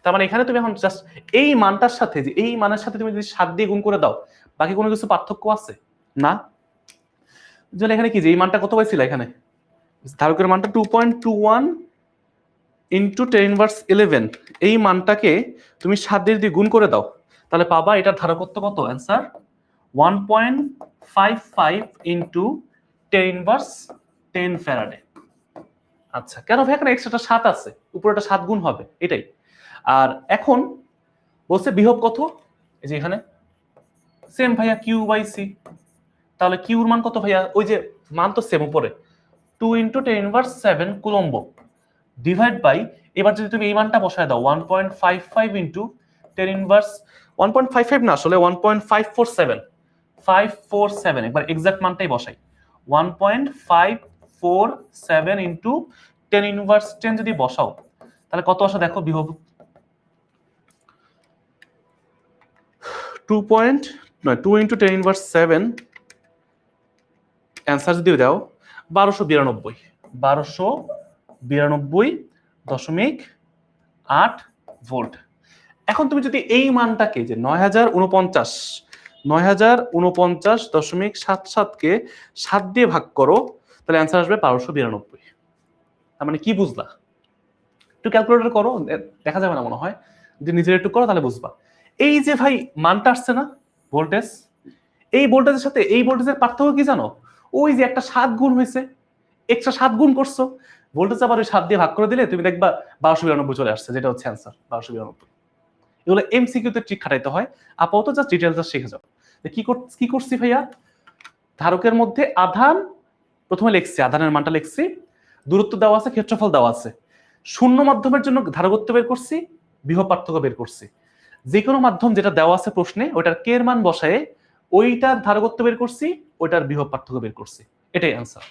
তার মানে এখানে তুমি এখন জাস্ট এই মানটার সাথে, যে এই মানের সাথে তুমি যদি 7 দিয়ে গুণ করে দাও, বাকি কোনো কিছু পার্থক্য আছে না। তাহলে এখানে কি, যে এই মানটা কত পাইছিল, এখানে ধারকের মানটা 2.21 ইন্টু 10 ইনভার্স 11, এই মানটাকে তুমি 7 দিয়ে গুণ করে দাও, তাহলে পাবা এটার ধারকত্ব কত, অ্যান্সার 1.55 ইন্টু 10 ইনভার্স 10 ফ্যারাডে। আচ্ছা, কেন ভাই এখানে এক্সট্রাটা 7 আছে, উপরে একটা 7 গুণ হবে, এটাই। আর এখন বলছে বিভব কত, এই যে এখানে সেম ভাইয়া কিউ বাই সি। তাহলে কিউর মান কত ভাইয়া, ওই যে মান তো সেম উপরে 2 into 10 inverse 7 coulomb divide by, এবার যদি তুমি এই মানটা বসায় দাও 1.55 ইন্টু 10 ইনভার্স 1.55 না, আসলে 1.547 একবার এক্সাক্ট মানটাই বসাই, 1.547 ইন্টু 10 ইনভার্স 10 যদি বসাও, তাহলে কত আসে দেখো বিভব, 2 ইন্টু 10 ইনভার্স 7, অ্যান্সার যদি দাও 1292.8 ভোল্ট। এখন তুমি যদি এই মানটাকে যে 9049.77 কে 7 দিয়ে ভাগ করো, তাহলে অ্যান্সার আসবে 1292। তার মানে কি বুঝলা, একটু ক্যালকুলেটর করো, দেখা যাবে না মনে হয়, যদি নিজের একটু করো তাহলে বুঝবা। এই যে ভাই মানটা আসছে না ভোল্টেজ, এই ভোল্টেজের সাথে এই ভোল্টেজের পার্থক্য কি জানো, ওই যে একটা 7 গুণ হয়েছে, এক্সট্রা 7 গুণ করছো, ভোল্টেজ আবার ওই 7 দিয়ে ভাগ করে দিলে তুমি দেখবা 1292 চলে আসছে, যেটা হচ্ছে অ্যান্সার 1292। এগুলো এমসিকিউতে ট্রিক খাটাইতে হয়। আপাতত জাস্ট ডিটেলস শিখে যাও। কি করছি ভাইয়া, ধারকের মধ্যে আধান প্রথমে লিখছি, আধানের মানটা লিখছি, দূরত্ব দেওয়া আছে, ক্ষেত্রফল দেওয়া আছে, শূন্য মাধ্যমের জন্য ধারকত্ব বের করছি, বিভব পার্থক্য বের করছি। যে কোনো মাধ্যম যেটা দেওয়া আছে প্রশ্নে ওইটার কে এর মান বসায়ে ওইটার ধারকত্ব বের করছি, ওইটার বিভব পার্থক্য বের করছি, এটাই অ্যান্সার।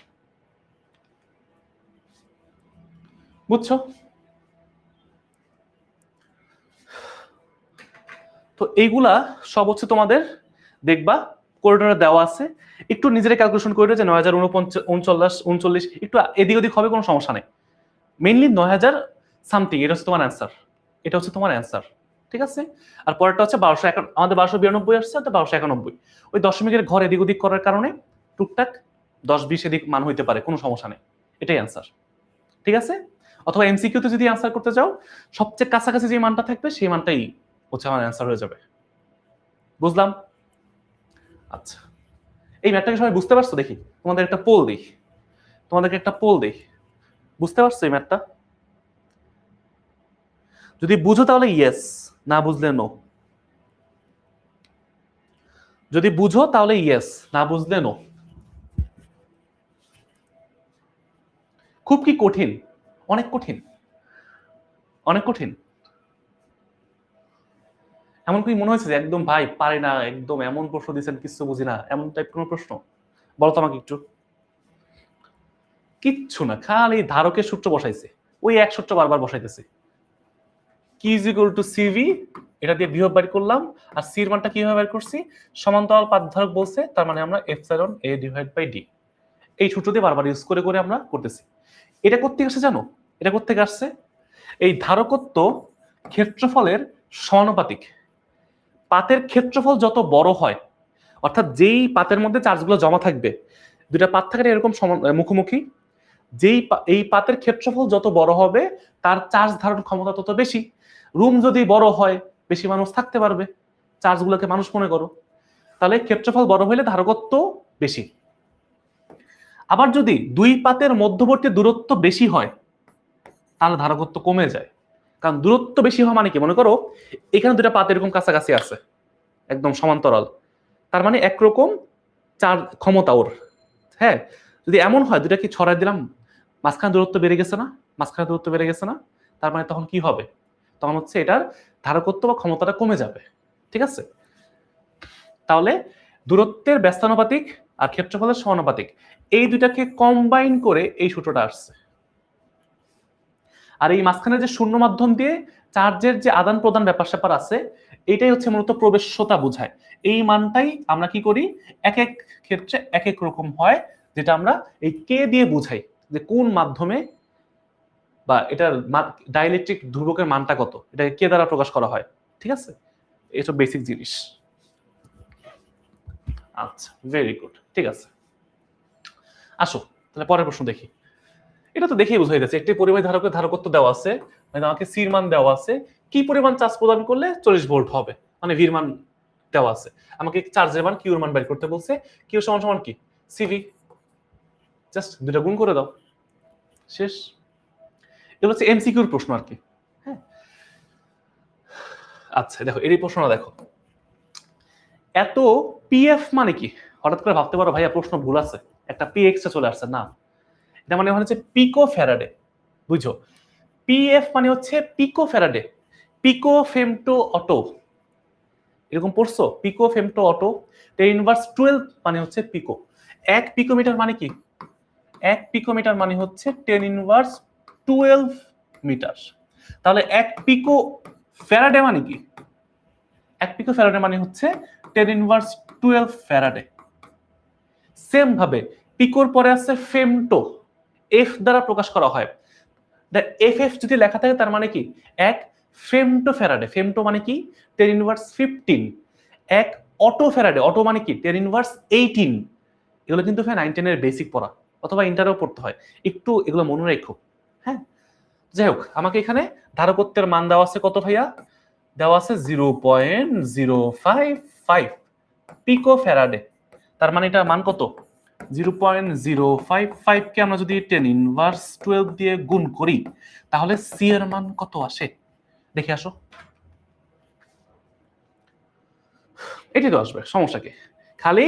বুঝছো? তো এইগুলা সব হচ্ছে তোমাদের দেখবা করিডোরে দেওয়া আছে, একটু নিজেরা ক্যালকুলেশন করে যে 9039 একটু এদিক ওদিক হবে, কোনো সমস্যা নেই। মেইনলি 9000 সামথিং, এটা হচ্ছে তোমার অ্যান্সার, এটা হচ্ছে তোমার অ্যান্সার, ঠিক আছে। আর পরেরটা হচ্ছে 1291, আমাদের 1292 আসছে, তো 1291, ওই দশমিকের ঘর এদিক ওদিক করার কারণে টুকটাক 10-20 এদিক মান হইতে পারে, কোনো সমস্যা নেই, এটাই অ্যান্সার, ঠিক আছে। অথবা এমসিকিউতে যদি অ্যান্সার করতে যাও সবচেয়ে কাছাকাছি যে মানটা থাকবে সেই মানটাই হচ্ছে আমার অ্যান্সার হয়ে যাবে। বুঝলাম? আচ্ছা, এই ম্যাথটাকে সবাই বুঝতে পারছো? দেখি তোমাদের একটা পোল দিই, তোমাদেরকে একটা পোল দিই, বুঝতে পারছো এই ম্যাথটা? যদি বুঝো তাহলে ইয়েস, না বুঝলে নো। যদি বুঝো তাহলে ইয়েস, না বুঝলে নো। খুব কি কঠিন? অনেক কঠিন, অনেক কঠিন। এমন কি মনে হয়েছে যে একদম ভাই পারি না, একদম এমন প্রশ্ন দিয়েছেন কিছু বুঝি না, এমন টাইপ কোনো প্রশ্ন বলো তো আমাকে একটু। কিচ্ছু না, খালি ধারকের সূত্র বসাইছে, ওই এক সূত্র বারবার বসাইতেছে। কি ইজ ইকুয়াল টু সিভি, এটা দিয়ে বিভব বের করলাম। আর সির মানটা কিভাবে বের করছি, সমান্তরাল পাত ধারক বলছে, তার মানে আমরা epsilon A divide by D, এই সূত্র দিয়ে বারবার ইউজ করে করে আমরা করতেছি। এটা কোত্থেকে আসছে জানো? এটা কোত্থেকে আসছে? এই ধারকত্ব ক্ষেত্রফলের সমানুপাতিক। পাতের ক্ষেত্রফল যত বড় হয়, অর্থাৎ যেই পাতের মধ্যে চার্জগুলো জমা থাকবে, দুইটা পাত থাকে এরকম মুখোমুখি, এই পাতের ক্ষেত্রফল যত বড় হবে তার চার্জ ধারণ ক্ষমতা তত বেশি। রুম যদি বড় হয় বেশি মানুষ থাকতে পারবে, চার্জগুলোকে মানুষ মনে করো, তাহলে ক্ষেত্রফল বড় হলে ধারকত্ব বেশি। আবার যদি দুই পাতের মধ্যবর্তী দূরত্ব বেশি হয় তাহলে ধারকত্ব কমে যায়। কারণ দূরত্ব বেশি হওয়া মানে কি, মনে করো এখানে দুটা পাত এরকম কাছাকাছি আছে একদম সমান্তরাল, তার মানে একরকম চার্জ ক্ষমতা ওর। হ্যাঁ, যদি এমন হয় দুটাকে ছড়াই দিলাম, মাঝখানে দূরত্ব বেড়ে গেছে না, মাঝখানে দূরত্ব বেড়ে গেছে না, তার মানে তখন কি হবে, তখন হচ্ছে এটার ধারকত্ব বা ক্ষমতাটা কমে যাবে, ঠিক আছে। তাহলে দূরত্বের ব্যস্তানুপাতিক আর ক্ষেত্রফলের সমানুপাতিক, এই দুটাকে কম্বাইন করে এই সূত্রটা আসছে। আর এই মাঝখানে যে শূন্য মাধ্যম দিয়ে চার্জের যে আদান প্রদান ব্যাপার স্যাপার আছে, এটাই হচ্ছে মূলত প্রবেশ্যতা বোঝায়। এই মানটাই আমরা কি করি, এক এক ক্ষেত্রে এক এক রকম হয়, যেটা আমরা এই কে দিয়ে বুঝাই যে কোন মাধ্যমে বা এটার ডাইইলেকট্রিক ধ্রুবকের মানটা কত, এটা কে দ্বারা প্রকাশ করা হয়, ঠিক আছে। এসব বেসিক জিনিস। আচ্ছা, ভেরি গুড, ঠিক আছে। আসো তাহলে পরের প্রশ্ন দেখি। এটা তো দেখেই বোঝা যাচ্ছে একটি পরিবাহী ধারকের ধারকত্ব দেওয়া আছে, মানে আমাকে সির মান দেওয়া আছে, কি পরিমাণ চার্জ প্রদান করলে 40 ভোল্ট হবে, মানে ভির মান দেওয়া আছে, আমাকে চার্জের মান কিউর মান বের করতে বলছে। কিউ সমান সমান কি, সিভি, জাস্ট দুটো গুণ করে দাও, শেষ। এগুলো হচ্ছে এমসিকিউর প্রশ্ন আর কি। হ্যাঁ, আচ্ছা দেখো এই প্রশ্নটা দেখো, এত পিএফ মানে কি, হঠাৎ করে ভাবতে পারো ভাইয়া প্রশ্ন ভুল আছে, একটা পি এক্সট্রা চলে আসছে, না, এটা মানে হচ্ছে পিকো ফ্যারাডে, বুঝছো। পিএফ মানে হচ্ছে পিকো ফ্যারাডে, পিকো ফেমটো অটো, এরকম পড়ছো, পিকো ফেমটো অটো। 10⁻12 মানে হচ্ছে পিকো। 1 পিকোমিটার মানে কি, 1 পিকোমিটার মানে হচ্ছে 10⁻12 মিটার। তাহলে 1 পিকো ফ্যারাডে মানে কি, 1 পিকো ফ্যারাডে মানে হচ্ছে 10⁻12 ফ্যারাডে। সেম ভাবে পিকোর পরে আছে ফেমটো, এফ দ্বারা প্রকাশ করা হয়। এফ এফ যদি লেখা থাকে তার মানে কি, 1 ফেমটো ফ্যারাডে, ফেমটো মানে কি 10⁻15। 1 অটো ফ্যারাডে, অটো মানে কি 10⁻18। এগুলো কিন্তু 9-10 এর বেসিক পড়া, অথবা ইন্টারও পড়তে হয়, একটু এগুলো মনে রেখো। হ্যাঁ, যাই হোক, আমাকে এখানে ধারকত্বের মান দেওয়া আছে কত ভাইয়া, দেওয়া আছে 0.055 পিকো ফ্যারাডে, তার মানে এটা মান কত 0.055 কে আমরা যদি 10⁻12 দিয়ে গুণ করি তাহলে সি এর মান কত আসে দেখে আসো। এটি তো আসবে, সমস্যা কি? খালি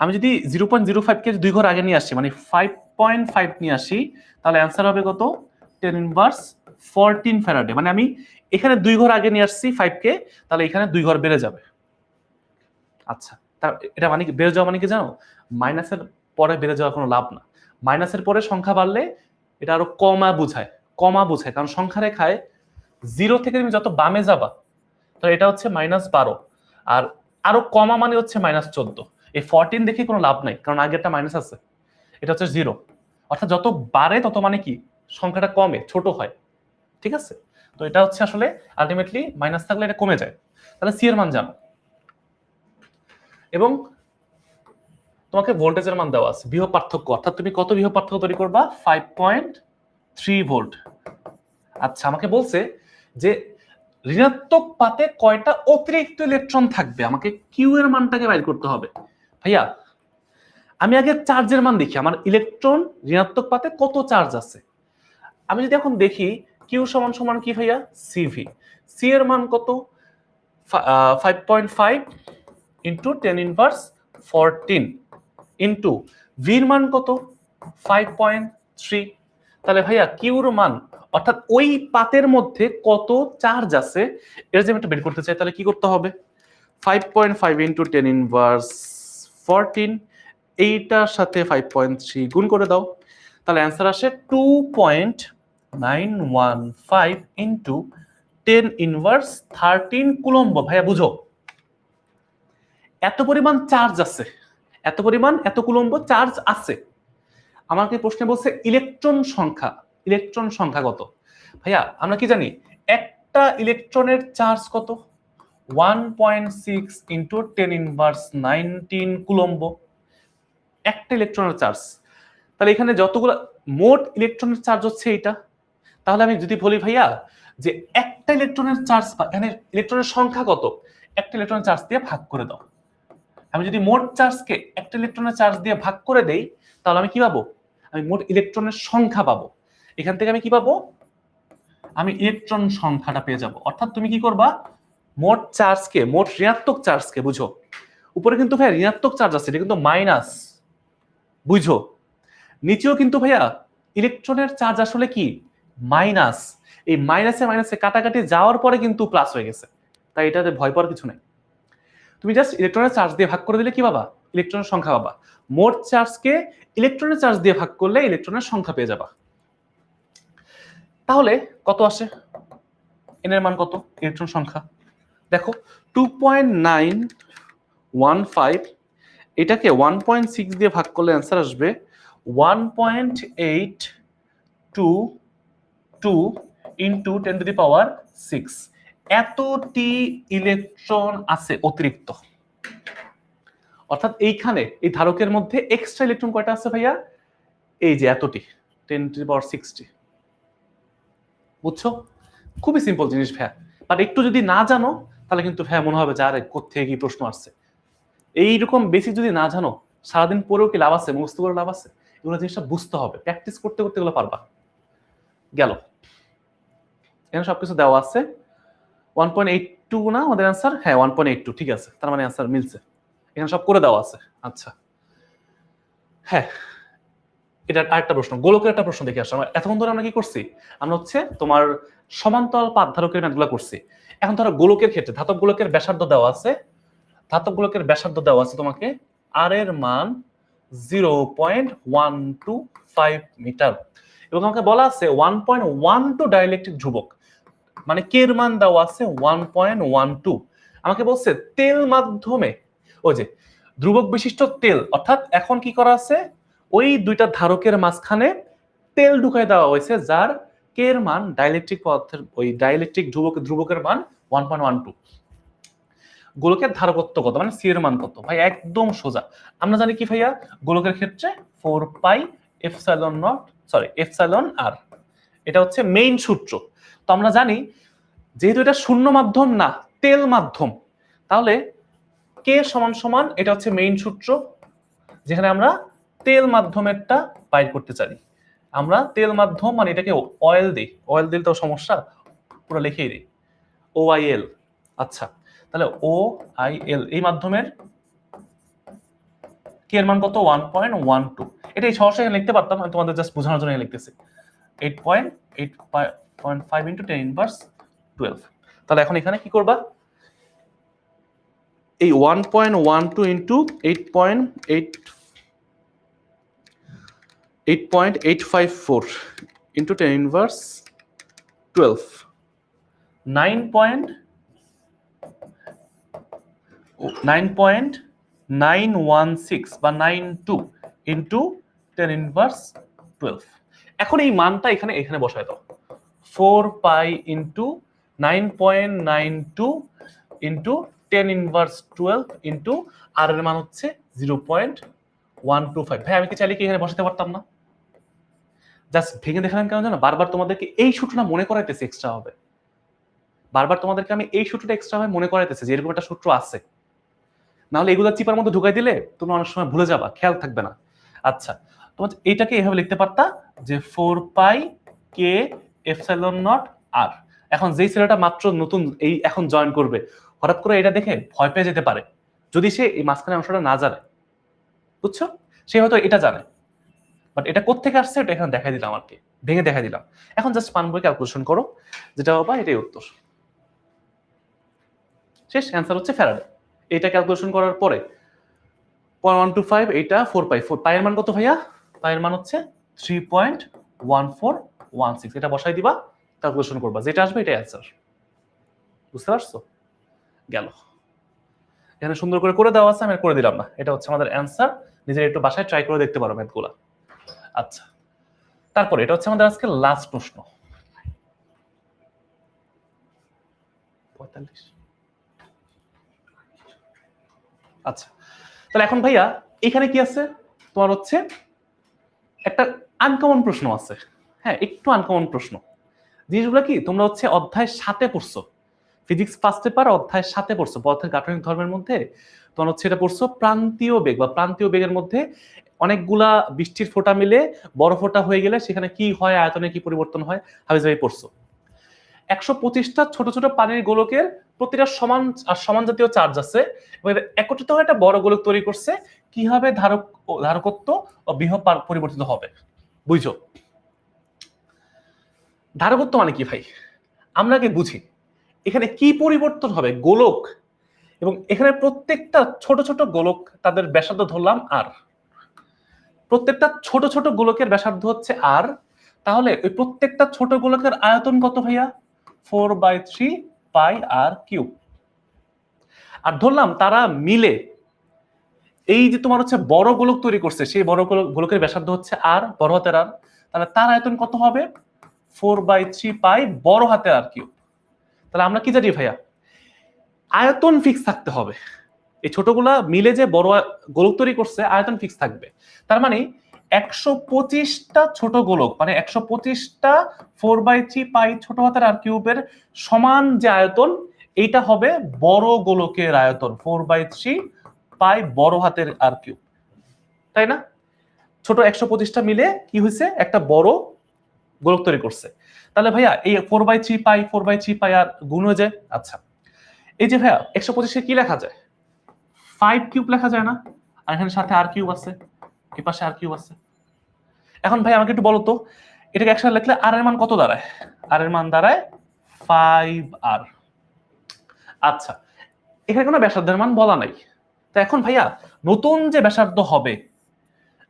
আমি যদি 0.05 কে 2 ঘর আগে নিয়ে আসি, মানে 5.5 নিয়ে আসি, তাহলে অ্যান্সার হবে কত? 10 ইনভার্স 14 ফ্যারাডে। মানে আমি এখানে 2 ঘর আগে নিয়ে আসছি 5 কে, তাহলে এখানে 2 ঘর বেড়ে যাবে। আচ্ছা, এটা মানে কি বেড়ে যাওয়া মানে কি জানো? মাইনাসের পরে বেড়ে যাওয়ার কোনো লাভ না। মাইনাসের পরে সংখ্যা বাড়লে এটা আরো কমা বোঝায়, কারণ সংখ্যা রেখায় 0 থেকে তুমি যত বামে যাবা, তো এটা হচ্ছে -12, আর আরো কমা মানে হচ্ছে -14। এই 14 দেখে কোনো লাভ নাই, কারণ আগে একটা মাইনাস আছে, এটা হচ্ছে 0। অর্থাৎ যত বাড়ে তত মানে কি সংখ্যাটা কমে, ছোট হয়। ঠিক আছে, তো এটা হচ্ছে আসলে আলটিমেটলি মাইনাস থাকলে এটা কমে যায়। তাহলে সি এর মান জানো, এবং তোমাকে ভোল্টেজের মান দেওয়া আছে, বিভব পার্থক্য, অর্থাৎ তুমি কত বিভব পার্থক্য তৈরি করবা? 5.3 ভোল্ট। আচ্ছা, আমাকে বলছে যে ঋণাত্মক পাতে কয়টা অতিরিক্ত ইলেকট্রন থাকবে, আমাকে কিউ এর মানটাকে বাইর করতে হবে। ভাইয়া আমি আগে চার্জের মান দেখি, আমার ইলেকট্রন ঋণাত্মক পাতে কত চার্জ আছে। আমি যদি এখন দেখি কিউ সমান সমান কি ভাইয়া? সিভি। সি এর মান কত? 5.5 ইন্টু 10 ইনভার্স 14 ইন্টু ভির মান কত? 5.3। তাহলে ভাইয়া কিউর মান, অর্থাৎ ওই পাতের মধ্যে কত চার্জ আছে, এটা যদি আমি একটু বের করতে চাই, তাহলে কি করতে হবে? 5.5 ইন্টু 10 ইনভার্স 14, এইটার সাথে 5.3 গুণ করে দাও, তাহলে অ্যান্সার আসে 2.915 ইন্টু 10 ইনভার্স 13 কুলম্ব। ভাইয়া বুঝো, এত পরিমাণ চার্জ আছে, এত কুলম্ব চার্জ আছে। আমাকে প্রশ্নে বলছে ইলেকট্রন সংখ্যা কত। ভাইয়া আমরা কি জানি একটা ইলেকট্রনের চার্জ কত? 1.6 ইন্টু 10 ইনভার্স 19 কুলম্ব, একটা ইলেকট্রনের চার্জ। তাহলে এখানে যতগুলো মোট ইলেকট্রনের চার্জ হচ্ছে এইটা। তাহলে আমি যদি বলি ভাইয়া যে একটা ইলেকট্রনের চার্জ, এখানে ইলেকট্রনের সংখ্যা কত, একটা ইলেকট্রনের চার্জ দিয়ে ভাগ করে দাও। আমি যদি মোট চার্জকে একটা ইলেকট্রনের চার্জ দিয়ে ভাগ করে দেই, তাহলে আমি কি পাবো? আমি মোট ইলেকট্রনের সংখ্যা পাবো। এখান থেকে আমি কি পাবো? আমি ইলেকট্রন সংখ্যাটা পেয়ে যাব। অর্থাৎ তুমি কি করবা? মোট ঋণাত্মক চার্জকে, বুঝো উপরে কিন্তু ভাইয়া ঋণাত্মক চার্জ আছে, এটা কিন্তু মাইনাস, বুঝো নিচেও কিন্তু ভাইয়া ইলেকট্রনের চার্জ আসলে কি মাইনাস। এই মাইনাসে কাটাকাটি যাওয়ার পরে কিন্তু প্লাস হয়ে গেছে, তাই এটাতে ভয় পাওয়ার কিছু নাই। তুমি জাস্ট ইলেকট্রনের চার্জ দিয়ে ভাগ করে দিলে কি পাবা? ইলেকট্রনের সংখ্যা পাবা। মোট চার্জকে ইলেকট্রনের চার্জ দিয়ে ভাগ করলে ইলেকট্রনের সংখ্যা পেয়ে যাবা। তাহলে কত আসে? এন এর মান কত? ইলেকট্রন সংখ্যা দেখো 2.915, এটাকে 1.6 দিয়ে ভাগ করলে অ্যান্সার আসবে 1.822 ইন্টু 10 টু দি পাওয়ার 6। এতটি ইলেকট্রন আছে অতিরিক্ত, অর্থাৎ এইখানে এই ধারকের মধ্যে এক্সট্রা ইলেকট্রন কয়টা আছে ভাইয়া? এই যে এতটি, 10 টু দি পাওয়ার 60। বুঝছো? খুবই সিম্পল জিনিস ভাইয়া, বাট একটু যদি না জানো তাহলে কিন্তু ভাইয়া মনে হবে যে আরে কোত্থেকে কি প্রশ্ন আসছে। এইরকম বেসিক যদি না জানো, সারাদিন পরেও কি লাভ আছে? মুখস্থ করে লাভ আছে? এগুলো জিনিসটা বুঝতে হবে, প্র্যাকটিস করতে করতে এগুলো পারবা। গেল, এখানে সবকিছু দেওয়া আছে। 1.82 না আমাদের অ্যান্সার? হ্যাঁ 1.82, ঠিক আছে, তার মানে অ্যান্সার মিলছে, এখানে সব করে দেওয়া আছে। আচ্ছা হ্যাঁ, এটা আরেকটা প্রশ্ন, গোলকের একটা প্রশ্ন দেখে আসো। এতক্ষণ ধরে আমরা কি করছি? আমরা হচ্ছে তোমার সমান্তরাল পাত ধারকের ম্যাথগুলো করছি। এখন ধরো গোলকের ক্ষেত্রে ধাতব গোলকের ব্যাসার্ধ দেওয়া আছে, তোমাকে আর এর মান 0.125 মিটার, এবং আমাকে বলা আছে 1.12 ডাইইলেকট্রিক ধ্রুবক, মানে কে এর মান দেওয়া আছে 1.12। আমাকে বলছে তেল মাধ্যমে, ওই যে ধ্রুবক বিশিষ্ট তেল, অর্থাৎ এখন কি করা আছে? ওই দুইটা ধারকের মাঝখানে তেল ঢুকাই দেওয়া হয়েছে, যার কে এর মান ডাইইলেকট্রিক পদার্থের ওই ডাইইলেকট্রিক ধ্রুবকের মান 1.12। গোলকের ধারকত্ব কত, মানে সি এর মান কত? ভাই একদম সোজা, আমরা জানি কি ভাইয়া গোলকের ক্ষেত্রে 4 পাই এপসাইলন আর, এটা হচ্ছে মেইন সূত্র। তো আমরা জানি যেহেতু এটা শূন্য মাধ্যম না, তেল মাধ্যম, তাহলে কে সমান সমান, এটা হচ্ছে মেইন সূত্র, যেখানে আমরা তেল মাধ্যমেরটা বাইর করতে চাই। আমরা তেল মাধ্যম মানে এটাকে অয়েল দিই তো সমস্যা, পুরো লিখেই দিই OIL। আচ্ছা, তাহলে ও আই এল এই মাধ্যমের কে এর মান কত 1.12। এটা এই সহজে লিখতে পারতাম, আমি তোমাদের জাস্ট বোঝানোর জন্য লিখতেছি 8.5 ইন্টু 10 ইনভার্স 12। তাহলে এখন এখানে কি করবা, এই 1.12 ইন্টু 8.854 ইন্টু 10 ইনভার্স 12 9.916 বা 92 ইন্টু 10 ইনভার্স 12। এখন এই মানটা এখানে এখানে বসায় দাও, 4 pi into 9.92 into 10 inverse 12 into আর এর মান হচ্ছে 0.125। ভাই আমি কি চাইলে কি এখানে বসাতে পারতাম না? জাস্ট ভেঙে দেখালাম কেন জানো, বারবার তোমাদেরকে এই সূত্রটা মনে করাইতেছে এক্সট্রা হবে, বারবার তোমাদেরকে আমি এই সূত্রটা এক্সট্রা ভাবে মনে করাইতেছে যে এরকম একটা সূত্র আছে, নাহলে এগুলো চিপার মধ্যে ঢুকাই দিলে তোমরা অনেক সময় ভুলে যাবা, খেয়াল থাকবে না। আচ্ছা তোমার এইটাকে এভাবে লিখতে পারতা যে 4 পাই কে এপসাইলন নট আর। এখন যেই ছেলেটা মাত্র নতুন এই এখন জয়েন করবে, হঠাৎ করে এটা দেখে ভয় পেয়ে যেতে পারে যদি সে এই মাঝখানে অংশটা না জানে, বুঝছো? সে হয়তো এটা জানে, বাট এটা কোত্থেকে আসছে এটা এখানে দেখাই দিলাম আর কি, ভেঙে দেখাই দিলাম। এখন জাস্ট পান বই ক্যালকুলেশন করো, যেটা বাবা এটাই উত্তর, শেষ। অ্যান্সার হচ্ছে ফ্যারাডে। এটা ক্যালকুলেশন করার পরে 0.125 এটা 4 পাই, 4 পাই এর মান কত ভাইয়া? পাই এর মান হচ্ছে 3.1416। এটা বসাই দিবা, ক্যালকুলেশন করবা, যেটা আসবে এটাই অ্যান্সার। বুঝতে পারছো? গেল। এখানে সুন্দর করে দেওয়া আছে, আমি করে দিলাম না, এটা হচ্ছে আমাদের অ্যান্সার। নিজের একটু বাসায় ট্রাই করে দেখতে পারো ম্যাথগুলা। আচ্ছা তারপর এটা হচ্ছে আমাদের আজকে লাস্ট প্রশ্ন। 45। আচ্ছা তাহলে এখন ভাইয়া এখানে কি আছে, তোমার হচ্ছে একটা আনকমন প্রশ্ন আছে। হ্যাঁ একটু আনকমন প্রশ্ন। জিনিসগুলো কি তোমরা হচ্ছে অধ্যায় 7-এ পড়ছো, ফিজিক্স ফার্স্ট পেপার অধ্যায় 7-এ পড়ছো, পদার্থের গাঠনিক ধর্মের মধ্যে তোমার হচ্ছে এটা পড়ছো প্রান্তীয় বেগ বা প্রান্তীয় বেগের মধ্যে অনেকগুলা বৃষ্টির ফোঁটা মিলে বড় ফোঁটা হয়ে গেলে সেখানে কি হয়, আয়তনে কি পরিবর্তন হয়, হাবিজাবি পড়ছো। 125টা ছোট ছোট পানির গোলকের প্রতিটা সমান আর সমান জাতীয় চার্জ আছে, একত্রিত হয়ে একটা বড় গোলক তৈরি করছে, কিভাবে ধারকত্ব ও বিভব পরিবর্তিত হবে, বুঝছো? ধারকত্ব মানে কি ভাই, আমরা কি বুঝি এখানে কি পরিবর্তন হবে, গোলক, এবং এখানে প্রত্যেকটা ছোট ছোট গোলক তাদের ব্যাসার্ধ ধরলাম আর, প্রত্যেকটা ছোট ছোট গোলকের ব্যাসার্ধ হচ্ছে আর, তাহলে ওই প্রত্যেকটা ছোট গোলকের আয়তন কত ভাইয়া? 4/3 পাই আর কিউব। আর ধরলাম তারা মিলে এই যে তোমার হচ্ছে বড় গোলক তৈরি করছে, সেই বড় গোলকের ব্যাসার্ধ হচ্ছে আর, বড় হাতের আর, তাহলে তার আয়তন কত হবে? 4/3 পাই বড় হাতের আর কিউব। তাহলে আমরা কি জানি ভাইয়া, আয়তন ফিক্স থাকতে হবে, এই ছোটগুলা মিলে যে বড় গোলক তৈরি করছে আয়তন ফিক্স থাকবে। তার মানে 125টা ছোট গোলক মানে 125টা 4/3 পাই ছোট হাতের আর কিউবের সমান যে আয়তন, এইটা হবে বড় গোলকের আয়তন 4/3 পাই বড় হাতের আর কিউব, তাই না? ছোট 125টা মিলে কি হয়েছে, একটা বড় গোলক তৈরি করছে। তাহলে ভাইয়া এই 4/3 পাই আর গুণ হয়ে যায়। আচ্ছা এই যে ভাইয়া 125-এ কি লেখা যায়? 5 কিউব লেখা যায় না? আর এখানে সাথে আর কিউব আছে, এই পাশে আর কিউব আছে। এখন ভাই আমাকে একটু বলো তো, এটাকে একসাথে লিখলে আর এর মান কত দাঁড়ায়? আর এর মান দাঁড়ায় 5r। আচ্ছা এখানে কোনো ব্যাসার্ধের মান বলা নাই, তো এখন ভাইয়া নতুন যে ব্যাসার্ধ হবে,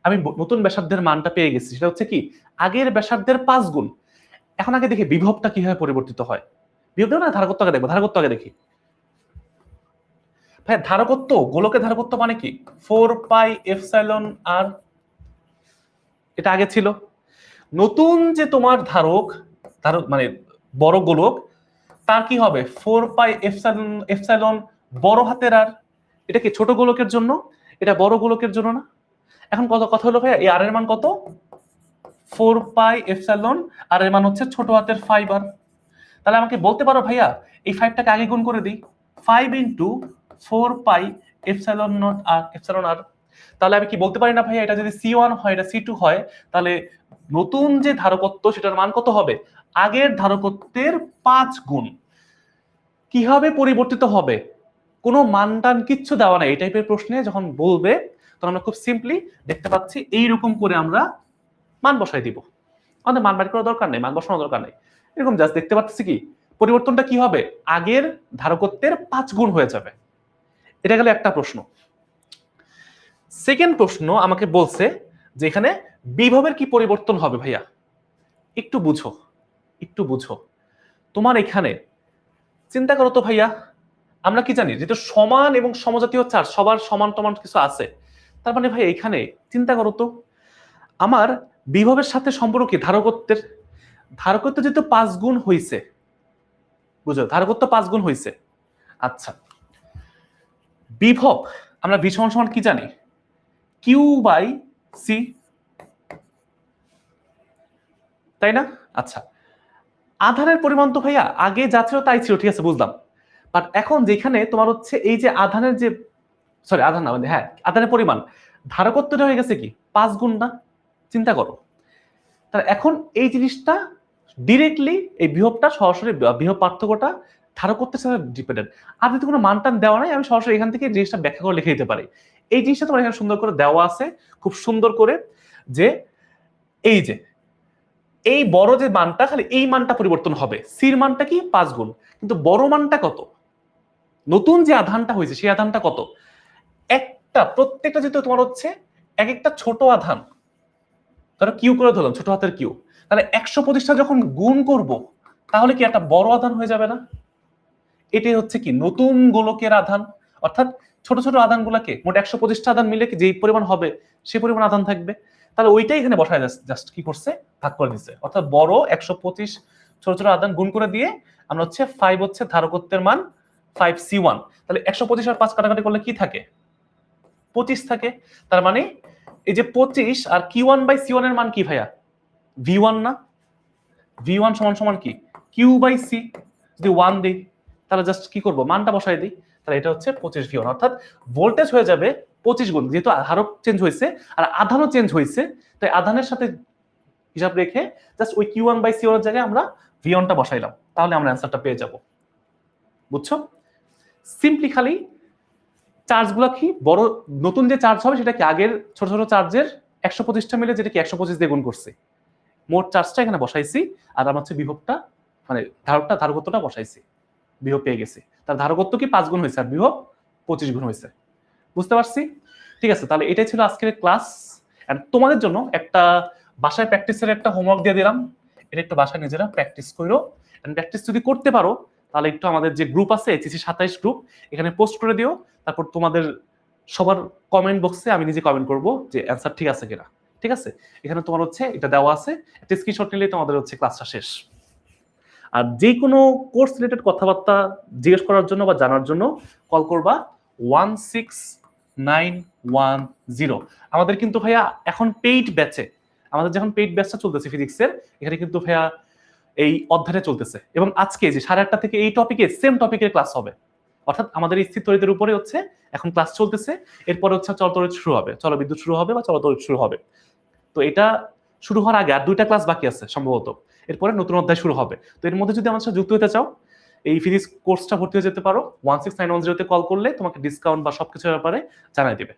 আমি নতুন ব্যাসার্ধের মানটা পেয়ে গেছি, সেটা হচ্ছে কি আগের ব্যাসার্ধের 5 গুণ। এখন আগে দেখি বিভবটা কিভাবে পরিবর্তিত হয়, বিভবটা না ধারকত্ব আগে দেখবো, ধারকত্ব আগে দেখি। ভাই ধারকত্ব, গোলকের ধারকত্ব মানে কি 4 পাই এপসাইলন আর, এটা আগে ছিল। নতুন যে তোমার ধারক মানে বড় গোলক, তার কি হবে 4 পাই এপসাইলন বড় হাতের আর। এটা কি ছোট গোলকের জন্য, এটা বড় গোলকের জন্য না। এখন কথা হলো ভাইয়া এই আর এর মান কত? 4 পাই এপসাইলন আর এর মান হচ্ছে ছোট হাতের 5r। তাহলে আমাকে বলতে পারো ভাইয়া এই 5টাকে আগে গুণ করে দিই, 5 into 4 pi epsilon naught r epsilon r. তাহলে আমি কি বলতে পারি না ভাইয়া এটা যদি C1 হয় এটা C2 হয়, তাহলে নতুন যে ধারকত্ব সেটার মান কত হবে? আগের ধারকত্বের 5 গুণ। কিভাবে পরিবর্তিত হবে? কোনো মানটান কিচ্ছু দেওয়া নাই এই টাইপের প্রশ্নে যখন বলবে তখন আমরা খুব সিম্পলি দেখতে পাচ্ছি এইরকম করে আমরা মান বসাই দিব। আমাদের মান বাড়ি করার দরকার নেই, মান বসানোর দরকার নেই, এরকম জাস্ট দেখতে পাচ্ছি কি পরিবর্তনটা কি হবে, আগের ধারকত্বের 5 গুণ হয়ে যাবে। এটা গেল একটা প্রশ্ন। সেকেন্ড প্রশ্ন আমাকে বলছে যে এখানে বিভবের কি পরিবর্তন হবে ভাইয়া, একটু বুঝো, একটু বুঝো। তোমার এখানে চিন্তা করো তো ভাইয়া, আমরা কি জানি যেটা সমান এবং সমজাতীয় চার্জ সবার সমান টমান কিছু আছে, তার মানে ভাই এখানে চিন্তা করো তো আমার বিভবের সাথে সম্পর্ক কি ধারকত্বের, ধারকত্ব যেহেতু 5 গুণ হইছে, বুঝো ধারকত্ব 5 গুণ হইছে। আচ্ছা বিভব আমরা ভি সমান সমান কি জানি, কিউ বাই সি, তাই না? আচ্ছা আধানের পরিমাণ তো ভাইয়া আগে যা ছিল তাই ছিল, ঠিক আছে বুঝলাম, বাট এখন যেখানে তোমার হচ্ছে এই যে আধানের যে সরি আধান না মানে হ্যাঁ আধানের পরিমাণ ধারকত্বটা হয়ে গেছে কি 5 গুণ না, চিন্তা করো। তাহলে এখন এই জিনিসটা ডিরেক্টলি এই বিভবটা সরাসরি বিভব পার্থক্যটা ধারকত্বের সাথে ডিপেন্ডেন্ট। আর যদি কোনো মানটান দেওয়া নাই আমি সরাসরি এখান থেকে জিনিসটা ব্যাখ্যা করে লিখে দিতে পারি। এই জিনিসটা তোমার এখানে সুন্দর করে দেওয়া আছে, খুব সুন্দর করে, যে এই যে এই বড় যে মানটা খালি এই মানটা পরিবর্তন হবে, সির মানটা কি 5 গুণ, কিন্তু বড় মানটা কত, নতুন যে আধানটা হয়েছে সেই আধানটা কত, একটা প্রত্যেকটা যেহেতু তোমার হচ্ছে এক একটা ছোট আধান, ধরো কিউ করে ধরলাম ছোট হাতের কিউ, তাহলে 125টা যখন গুণ করব তাহলে কি একটা বড় আধান হয়ে যাবে না? এটাই হচ্ছে কি নতুন গোলকের আধান, অর্থাৎ ছোট ছোট আধানগুলোকে মোট 125টা আধান মিলে কি যে পরিমাণ হবে সেই পরিমাণ আধান থাকবে, তাহলে ওইটাই এখানে বসায় জাস্ট কি করছে ভাগ করে দিচ্ছে, অর্থাৎ বড় 125 ছোট ছোট আধান গুণ করে দিয়ে আমরা হচ্ছে 5 হচ্ছে ধারকত্বের মান 5C1, তাহলে 125 আর 5 কাটাকাটি করলে কি থাকে 25 থাকে। তার মানে এই যে 25 আর Q1 বাই C1 এর মান কি ভাইয়া V1 না, V1 সমান সমান কি Q বাই C, যদি 1 দিই তাহলে জাস্ট কি করব মানটা বসাই দিই, তাহলে এটা হচ্ছে 25 V1, অর্থাৎ ভোল্টেজ হয়ে যাবে 25 গুণ, যেহেতু ধারক চেঞ্জ হয়েছে আর আধানও চেঞ্জ হয়েছে, তাই আধানের সাথে হিসাব রেখে জাস্ট ওই Q1 বাই C1 এর জায়গায় আমরা V1 টা বসাইলাম, তাহলে আমরা অ্যানসারটা পেয়ে যাব। বুঝছো? সিম্পলি খালি চার্জগুলো কি বড় নতুন যে চার্জ হবে সেটা কি আগের ছোট ছোট চার্জের 125টা মিলে যেটা কি 125 দিয়ে গুণ করছে, মোট চার্জটা এখানে বসাইছি, আর আমার হচ্ছে বিভবটা মানে ধারকত্বটা বসাইছি, বিভব পেয়ে গেছি, তার ধারকত্ব কি 5 গুণ হয়েছে আর বিভব 25 গুণ হয়েছে। বুঝতে পারছি? ঠিক আছে, তাহলে এটাই ছিল আজকের ক্লাস। এন্ড তোমাদের জন্য একটা বাসায় প্র্যাকটিসের একটা হোমওয়ার্ক দিয়ে দিলাম, এটা একটু বাসায় নিজেরা প্র্যাকটিস করো, এন্ড প্র্যাকটিস যদি করতে পারো তাহলে একটু আমাদের যে গ্রুপ আছে HSC 27 গ্রুপ এখানে পোস্ট করে দিও, তারপর তোমাদের সবার কমেন্ট বক্সে আমি নিজে কমেন্ট করব যে অ্যানসার ঠিক আছে কিনা। ঠিক আছে, এখানে তোমার হচ্ছে এটা দেওয়া আছে, একটা স্ক্রিনশট নিলেই তোমাদের হচ্ছে ক্লাসটা শেষ। আর যে কোনো কোর্স রিলেটেড কথাবার্তা জিজ্ঞেস করার জন্য বা জানার জন্য কল করবা 16910। আমাদের কিন্তু ভাইয়া এখন পেইড ব্যাচে, আমাদের যখন পেইড ব্যাচটা চলতেছে ফিজিক্সের, এখানে কিন্তু ভাইয়া এই অধ্যায়টা চলতেছে, এবং আজকে যে 8:30 থেকে এই টপিকে সেম টপিকের ক্লাস হবে, অর্থাৎ আমাদের স্থির তড়িতের উপরে হচ্ছে এখন ক্লাস চলতেছে, এরপরে হচ্ছে চলতড়িৎ শুরু হবে, চলবিদ্যুৎ শুরু হবে বা চলতড়িৎ শুরু হবে। তো এটা শুরু হওয়ার আগে আর 2টা ক্লাস বাকি আছে সম্ভবত, এরপরে নতুন অধ্যায় শুরু হবে। তো এর মধ্যে যদি আমার সাথে যুক্ত হতে চাও এই ফিজিক্স কোর্সটা ভর্তি হয়ে যেতে পারো, 16910 কল করলে তোমাকে ডিসকাউন্ট বা সবকিছুর ব্যাপারে জানাই দিবে।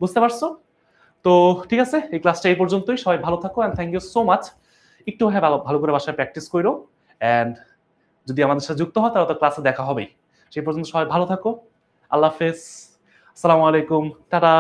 বুঝতে পারছো? তো ঠিক আছে, এই ক্লাসটা এই পর্যন্তই, সবাই ভালো থাকো and thank you so much. একটু হ্যাঁ ভালো করে বাসায় প্র্যাকটিস করো, এন্ড যদি আমাদের সাথে যুক্ত হয় তাহলে তো ক্লাসে দেখা হবেই। সেই পর্যন্ত সবাই ভালো থাকো, আল্লাহ হাফেজ, আসসালামু আলাইকুম, টাটা।